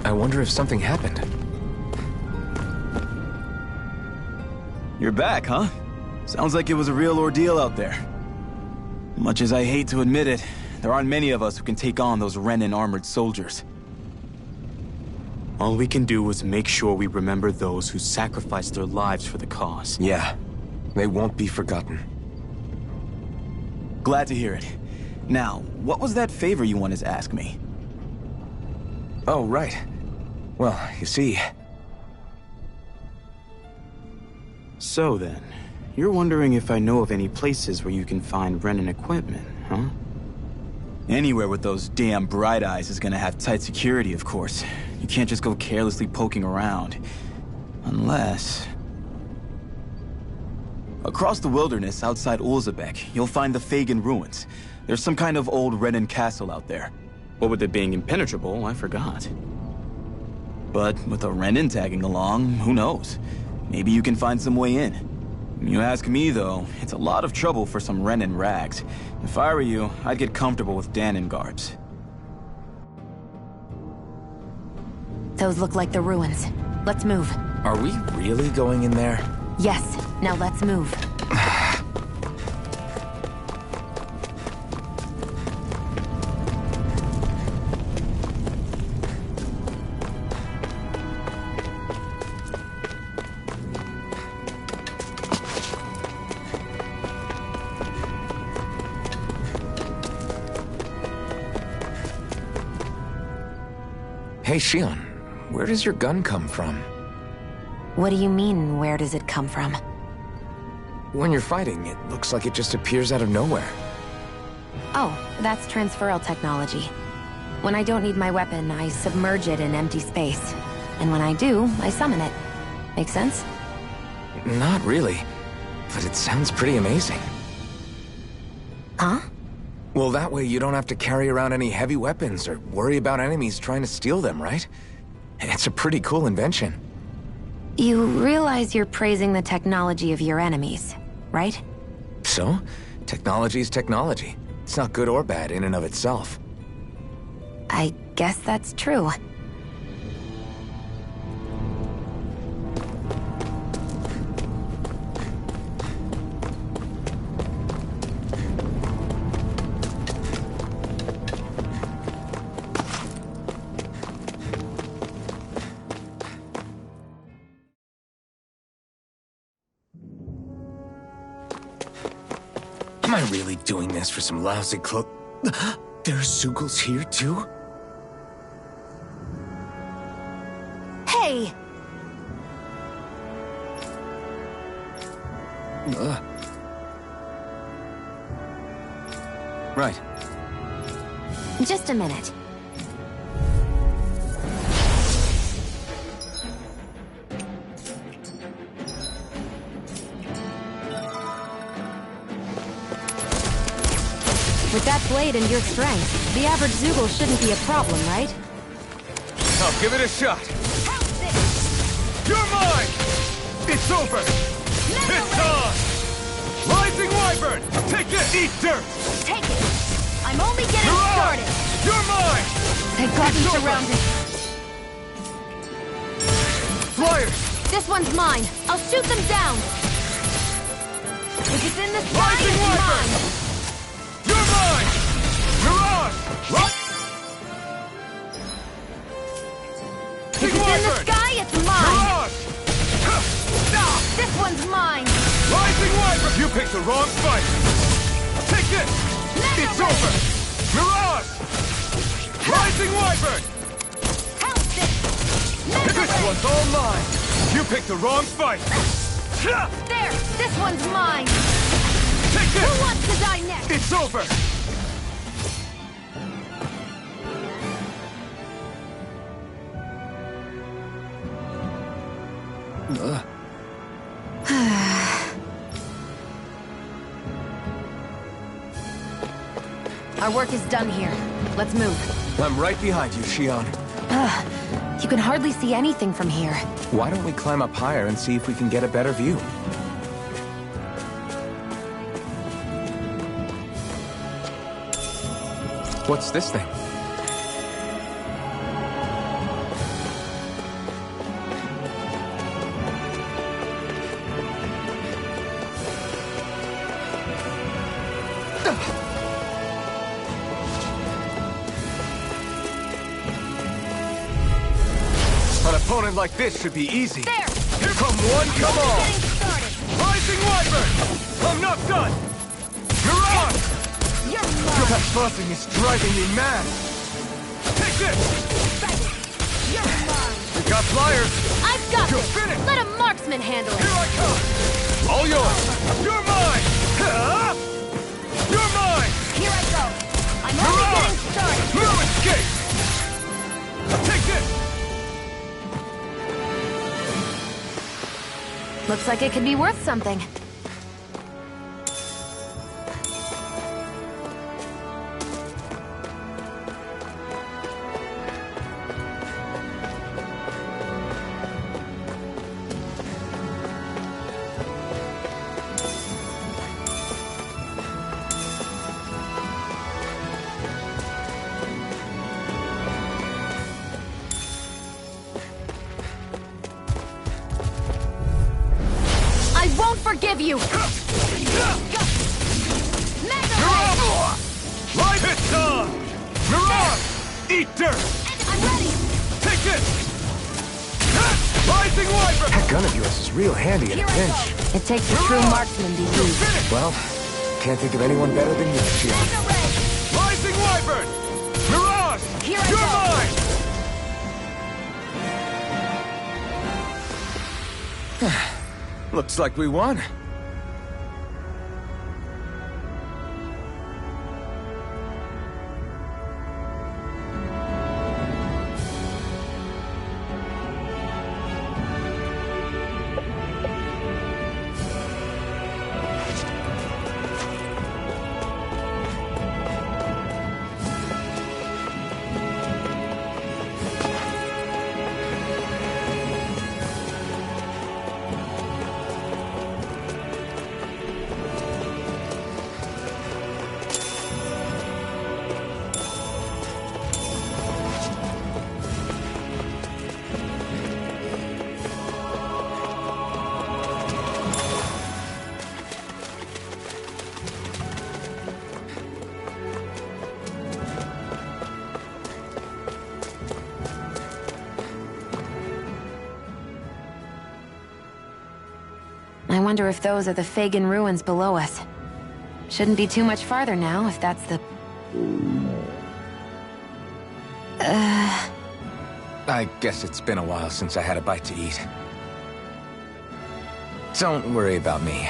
I wonder if something happened. You're back, huh? Sounds like it was a real ordeal out there. Much as I hate to admit it, there aren't many of us who can take on those Renan armored soldiers. All we can do is make sure we remember those who sacrificed their lives for the cause. Yeah, they won't be forgotten. Glad to hear it. Now, what was that favor you wanted to ask me? Oh, right. Well, you see... So then, you're wondering if I know of any places where you can find Renan equipment, huh? Anywhere with those damn bright eyes is gonna have tight security, of course. You can't just go carelessly poking around. Unless... Across the wilderness outside Ulzebek, you'll find the Fagin ruins. There's some kind of old Renan castle out there. What with it being impenetrable, I forgot. But with a Renan tagging along, who knows? Maybe you can find some way in. You ask me, though, it's a lot of trouble for some Renan rags. If I were you, I'd get comfortable with Danon garbs. Those look like the ruins. Let's move. Are we really going in there? Yes. Now let's move. Hey, Shion, where does your gun come from? What do you mean, where does it come from? When you're fighting, it looks like it just appears out of nowhere. Oh, that's transferal technology. When I don't need my weapon, I submerge it in empty space. And when I do, I summon it. Make sense? Not really, but it sounds pretty amazing. Huh? Well, that way you don't have to carry around any heavy weapons or worry about enemies trying to steal them, right? It's a pretty cool invention. You realize you're praising the technology of your enemies, right? So? Technology's technology. It's not good or bad in and of itself. I guess that's true. Am I really doing this for some lousy cloak? There's Zeugles here, too? Hey! Right. Just a minute. With that blade and your strength, the average Zeugle shouldn't be a problem, right? I'll give it a shot. You're mine! It's over! It's on! Rising Wyvern! Take it! Eat dirt! Take it! I'm only getting started! You're mine! They've gotten surrounded. Flyers! This one's mine. I'll shoot them down. If it's in the sky, Rising it's Wyvern! mine. You're mine! Mirage! You picked the wrong fight! Take this! It's over! Mirage! Rising Wyvern! This one's all mine! You picked the wrong fight! There! This one's mine! Take this! Who wants to die next? It's over! Our work is done here. Let's move. I'm right behind you, Shion. You can hardly see anything from here. Why don't we climb up higher and see if we can get a better view? What's this thing? An opponent like this should be easy. There! Here come one, come all! Getting started! Rising Wyvern! I'm not done! Mirage! You're mine! That buzzing is driving me mad! Take this! You're mine! You got flyers! I've got You're this! finished! Let a marksman handle it! Here I come! All yours! You're mine! Huh? You're mine! Here I go! I'm only getting started! No escape! Take this! Looks like it could be worth something. Forgive you! Light it on! Mirage! Eat dirt! I'm ready! Take this! Rising Wyvern! That gun of yours is real handy in a pinch. It takes a true marksman to use. Well, can't think of anyone better than you, Shion. Rising Wyvern! Mirage! Here I You're mine! Looks like we won. I wonder if those are the Fagin ruins below us. Shouldn't be too much farther now, if that's the... I guess it's been a while since I had a bite to eat. Don't worry about me.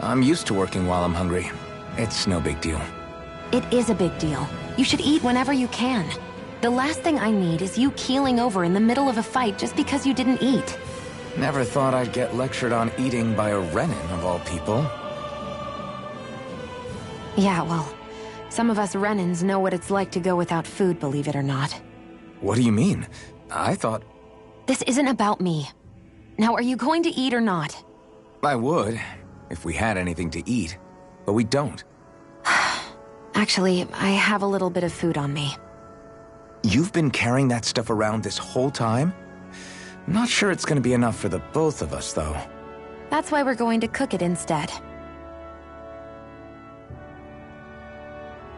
I'm used to working while I'm hungry. It's no big deal. It is a big deal. You should eat whenever you can. The last thing I need is you keeling over in the middle of a fight just because you didn't eat. Never thought I'd get lectured on eating by a Renin, of all people. Yeah, well, some of us Renins know what it's like to go without food, believe it or not. What do you mean? I thought... This isn't about me. Now, are you going to eat or not? I would, if we had anything to eat. But we don't. Actually, I have a little bit of food on me. You've been carrying that stuff around this whole time? Not sure it's gonna be enough for the both of us, though. That's why we're going to cook it instead.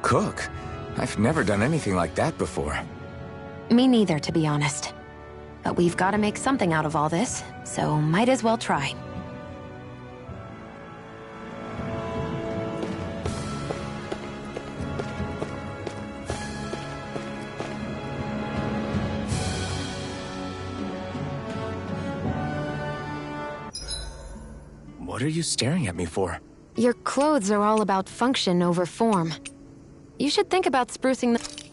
Cook? I've never done anything like that before. Me neither, to be honest. But we've got to make something out of all this, so might as well try. What are you staring at me for? Your clothes are all about function over form. You should think about sprucing the...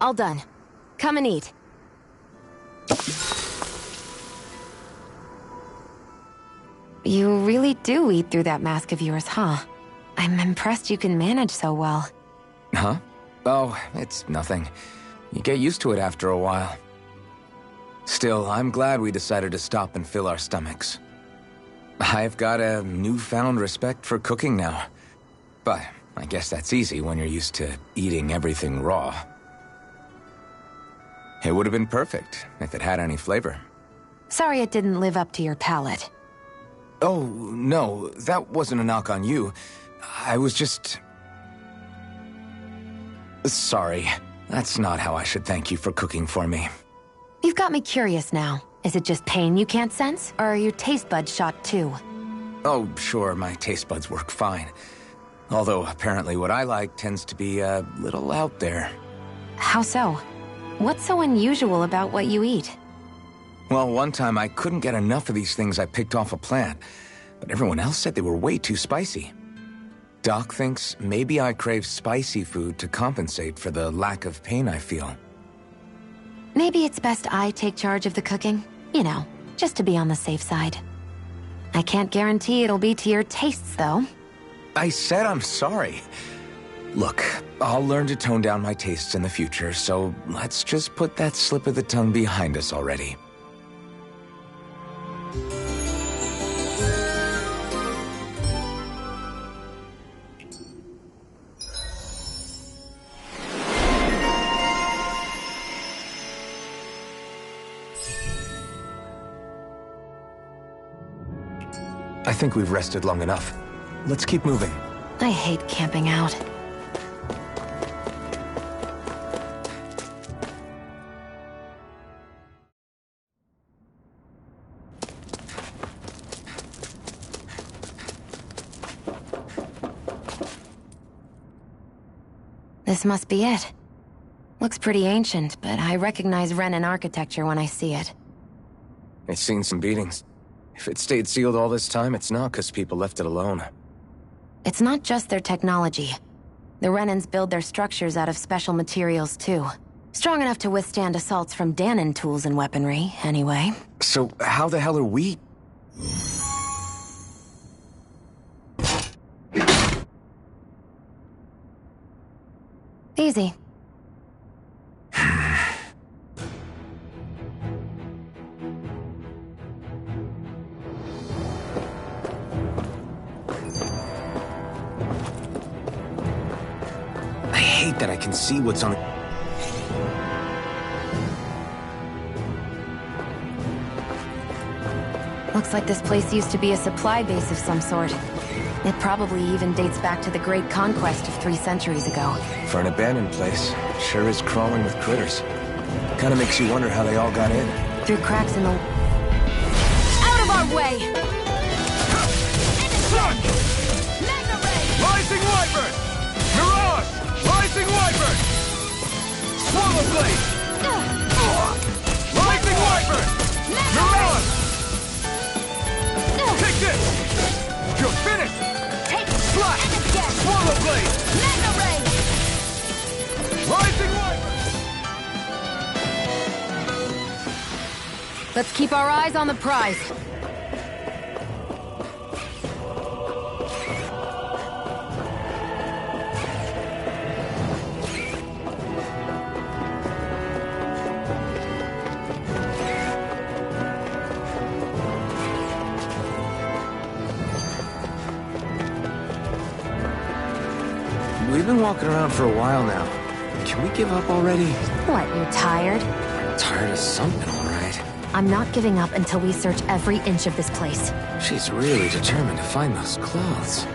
All done. Come and eat. You really do eat through that mask of yours, huh? I'm impressed you can manage so well. Huh? Oh, it's nothing. You get used to it after a while. Still, I'm glad we decided to stop and fill our stomachs. I've got a newfound respect for cooking now. But I guess that's easy when you're used to eating everything raw. It would have been perfect if it had any flavor. Sorry it didn't live up to your palate. Oh, no, that wasn't a knock on you. I was just... Sorry. That's not how I should thank you for cooking for me. You've got me curious now. Is it just pain you can't sense, or are your taste buds shot too? Oh, sure, my taste buds work fine. Although, apparently what I like tends to be a little out there. How so? What's so unusual about what you eat? Well, one time I couldn't get enough of these things I picked off a plant, but everyone else said they were way too spicy. Doc thinks maybe I crave spicy food to compensate for the lack of pain I feel. Maybe it's best I take charge of the cooking. You know, just to be on the safe side. I can't guarantee it'll be to your tastes, though. I said I'm sorry. Look, I'll learn to tone down my tastes in the future, so let's just put that slip of the tongue behind us already. I think we've rested long enough. Let's keep moving. I hate camping out. This must be it. Looks pretty ancient, but I recognize Renan architecture when I see it. It's seen some beatings. If it stayed sealed all this time, it's not because people left it alone. It's not just their technology. The Renans build their structures out of special materials, too. Strong enough to withstand assaults from Dahnan tools and weaponry, anyway. So how the hell are we... Easy. I hate that I can see what's on the... Looks like this place used to be a supply base of some sort. It probably even dates back to the Great Conquest of 3 centuries ago. For an abandoned place, it sure is crawling with critters. Kinda makes you wonder how they all got in. Through cracks in the... Out of our way! Rising Wyvern! Mirage! Rising Wyvern! Swallow Blade! Rising Wyvern! Mirage! Take this! You're finished! Take Slash! and again! Swallow Blade! Magna Ray! Rising Wyvern! Let's keep our eyes on the prize. We've been walking around for a while now. Can we give up already? What, you're tired? Tired of something, all right. I'm not giving up until we search every inch of this place. She's really determined to find those clothes.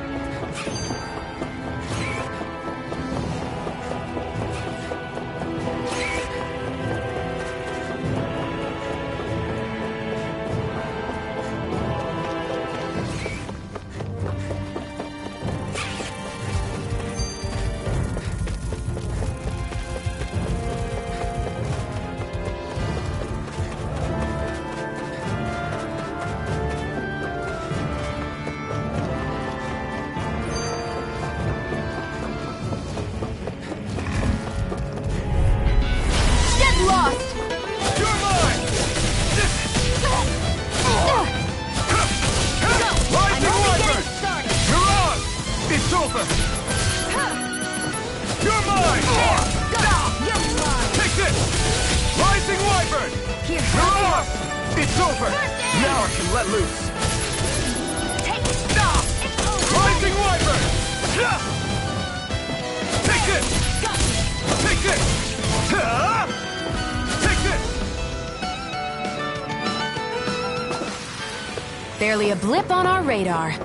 It's over! Now I can let loose! Rising Wyvern! Take this! Take this! Take this! Barely a blip on our radar.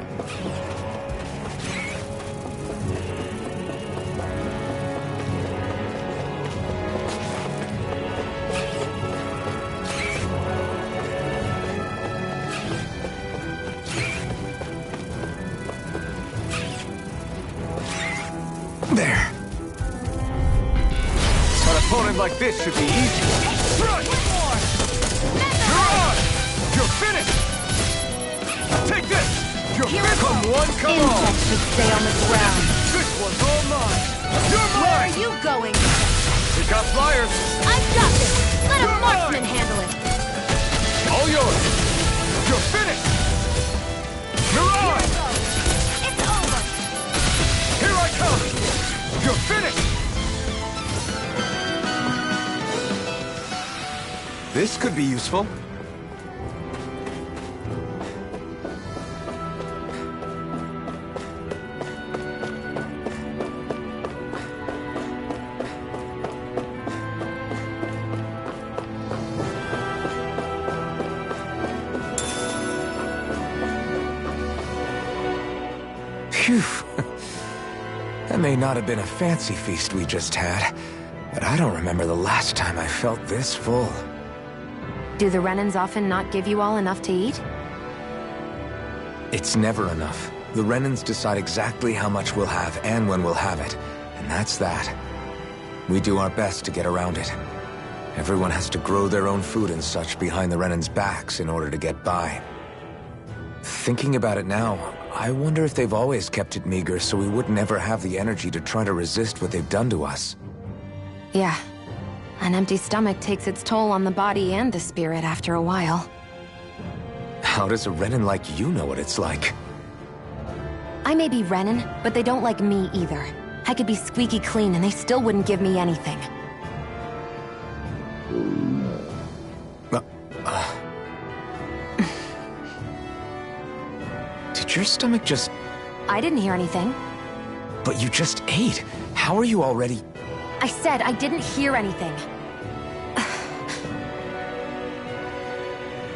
There. An opponent like this should be easy. Run! You're on! You're finished! Take this! You're finished! Come one, come on! Insects should stay on the ground. This one's all mine! You're mine! Where are you going? We got flyers! I've got this! Let a marksman handle it! All yours! You're finished! You're on! It's over! Here I come! You're finished! This could be useful. Phew. That may not have been a fancy feast we just had, but I don't remember the last time I felt this full. Do the Renans often not give you all enough to eat? It's never enough. The Renans decide exactly how much we'll have and when we'll have it, and that's that. We do our best to get around it. Everyone has to grow their own food and such behind the Renans' backs in order to get by. Thinking about it now, I wonder if they've always kept it meager so we would never have the energy to try to resist what they've done to us. Yeah. An empty stomach takes its toll on the body and the spirit after a while. How does a Renan like you know what it's like? I may be Renan, but they don't like me either. I could be squeaky clean and they still wouldn't give me anything. Did your stomach just... I didn't hear anything. But you just ate. How are you already... I said I didn't hear anything.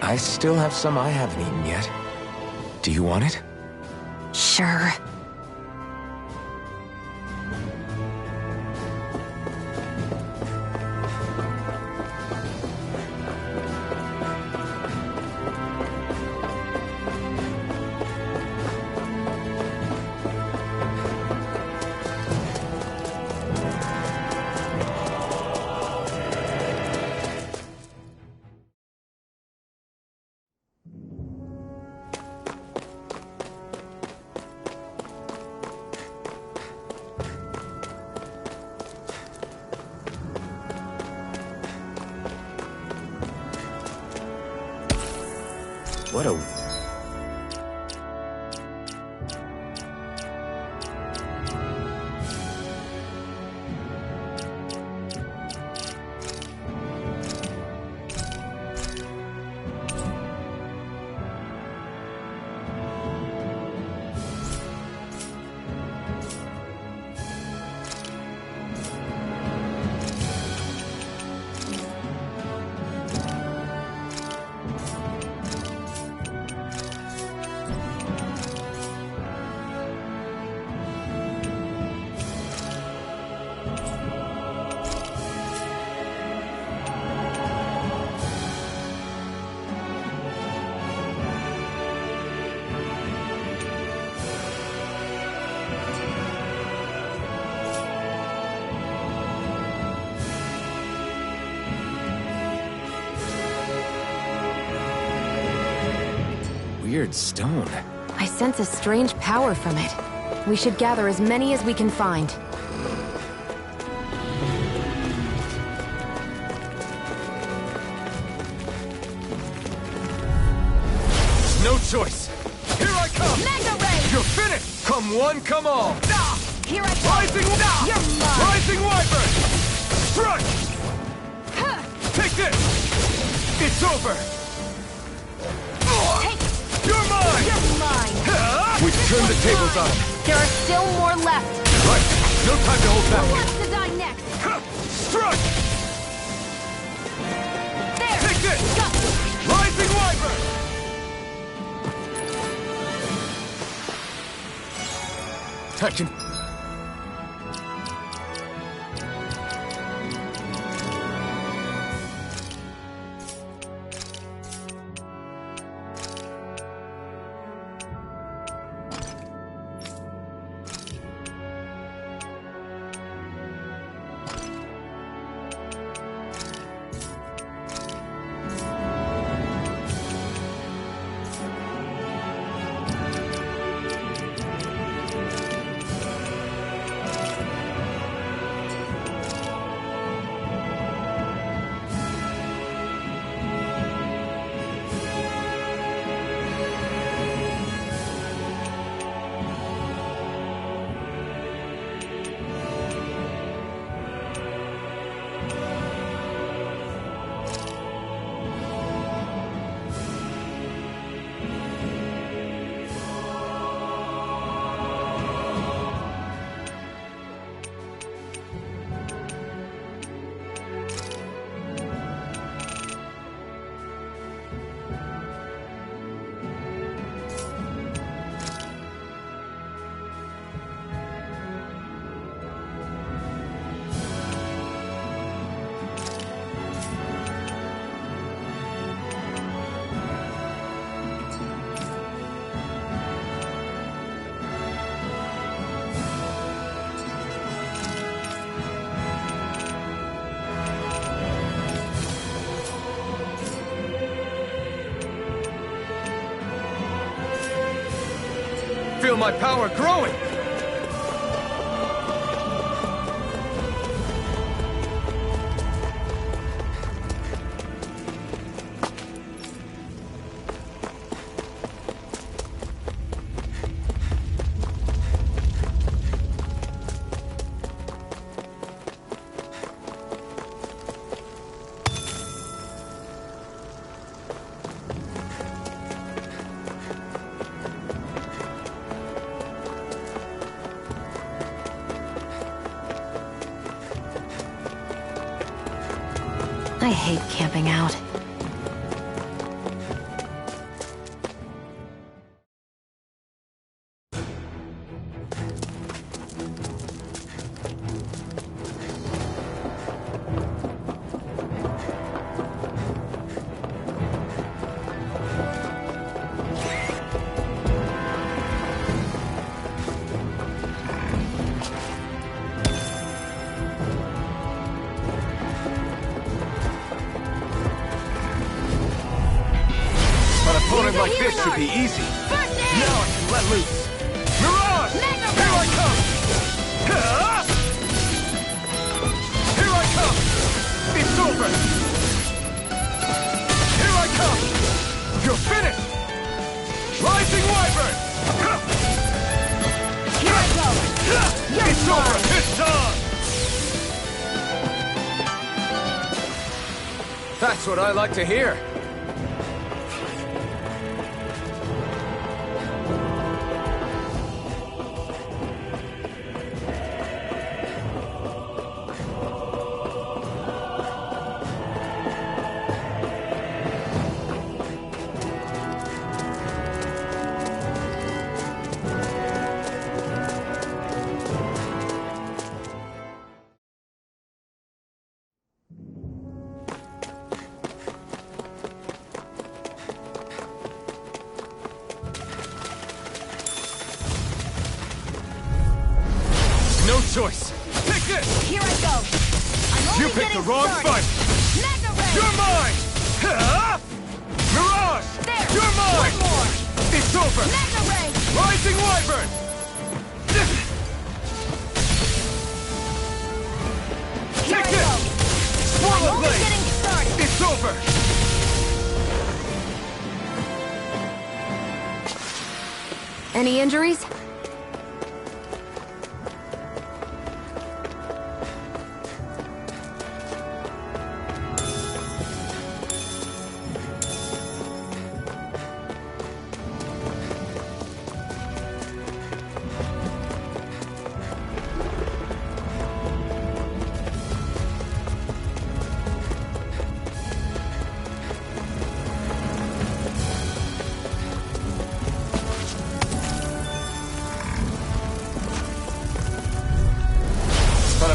I still have some I haven't eaten yet. Do you want it? Sure. What a... weird stone. I sense a strange power from it. We should gather as many as we can find. No choice. Here I come. Mega Ray! You're finished. Come one, come all. Here I come. Rising, You're mine. Rising Wyvern. Strike. Take this. It's over. Turn the tables on him. There are still more left. Right. No time to hold Who back. wants to die next? Strike! There! Take this! Go! Rising Wyvern! I can... Feel my power growing! I hate camping out. Like this should be easy. Now I can let loose. Mirage! Here I come! Here I come! It's over! Here I come! You're finished! Rising Wyvern! Here I go! It's over! It's done! That's what I like to hear. No choice. Take this! Here I go! You picked the wrong fight! You're mine! Mirage! There! You're mine! One more! It's over! Mega Ray! Rising Wyvern! Here Take I this! go! Swallow I'm only Blade! getting started! It's over! Any injuries?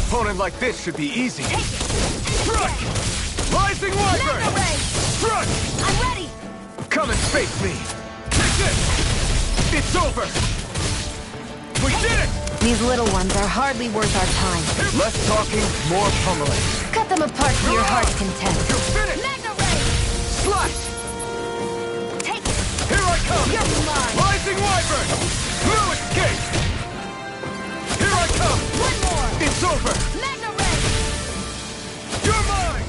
opponent like this should be easy. Strike! Rising Wyvern! Strike! I'm ready! Come and face me! Take this! It's over! We did it! These little ones are hardly worth our time. Less talking, more pummeling. Cut them apart to your heart's content. You're finished! Magna Ray! Slice! Take it! Here I come! You're mine! Rising Wyvern! No escape! Here I come! One more! It's over! Magna Ray! You're mine!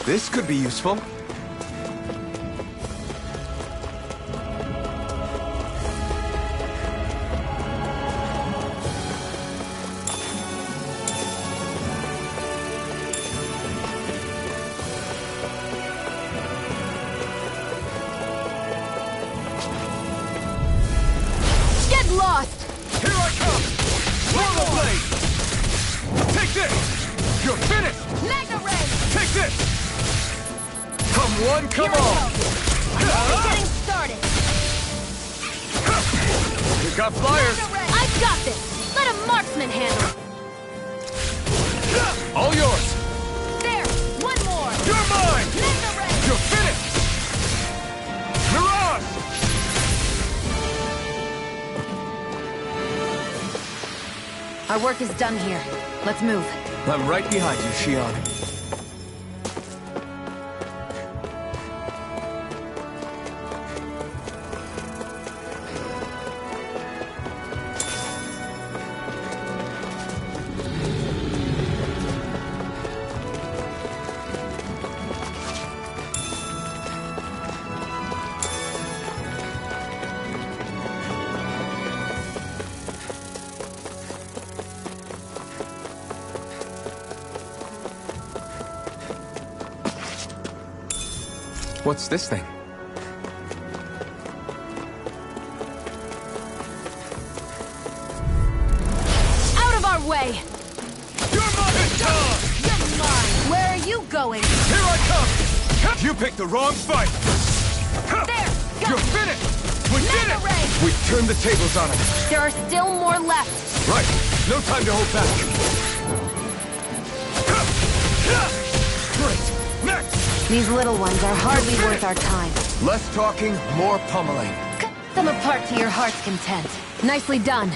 This could be useful. Lost! Here I come! Rollerblade! Take this! You're finished! Magna Ray! Take this! Come one, come Here all! We're getting started! You got flyers! I've got this! Let a marksman handle it! All yours! There! One more! You're mine! Magna Ray! You're finished! Mirage! Our work is done here. Let's move. I'm right behind you, Shion. What's this thing? Out of our way! You're mine! You're mine! Where are you going? Here I come! You picked the wrong fight! There! Go! You're finished! We did Magna it! Ray! We turned the tables on him. There are still more left! Right. No time to hold back. Great. Next! These little ones are hardly worth our time. Less talking, more pummeling. Cut them apart to your heart's content. Nicely done.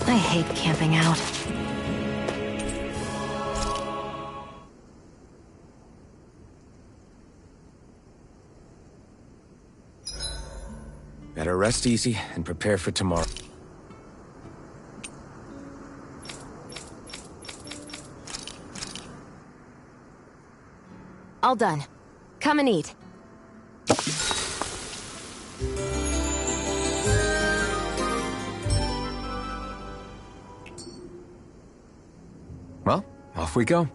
I hate camping out. Better rest easy and prepare for tomorrow. All done. Come and eat. Well, off we go.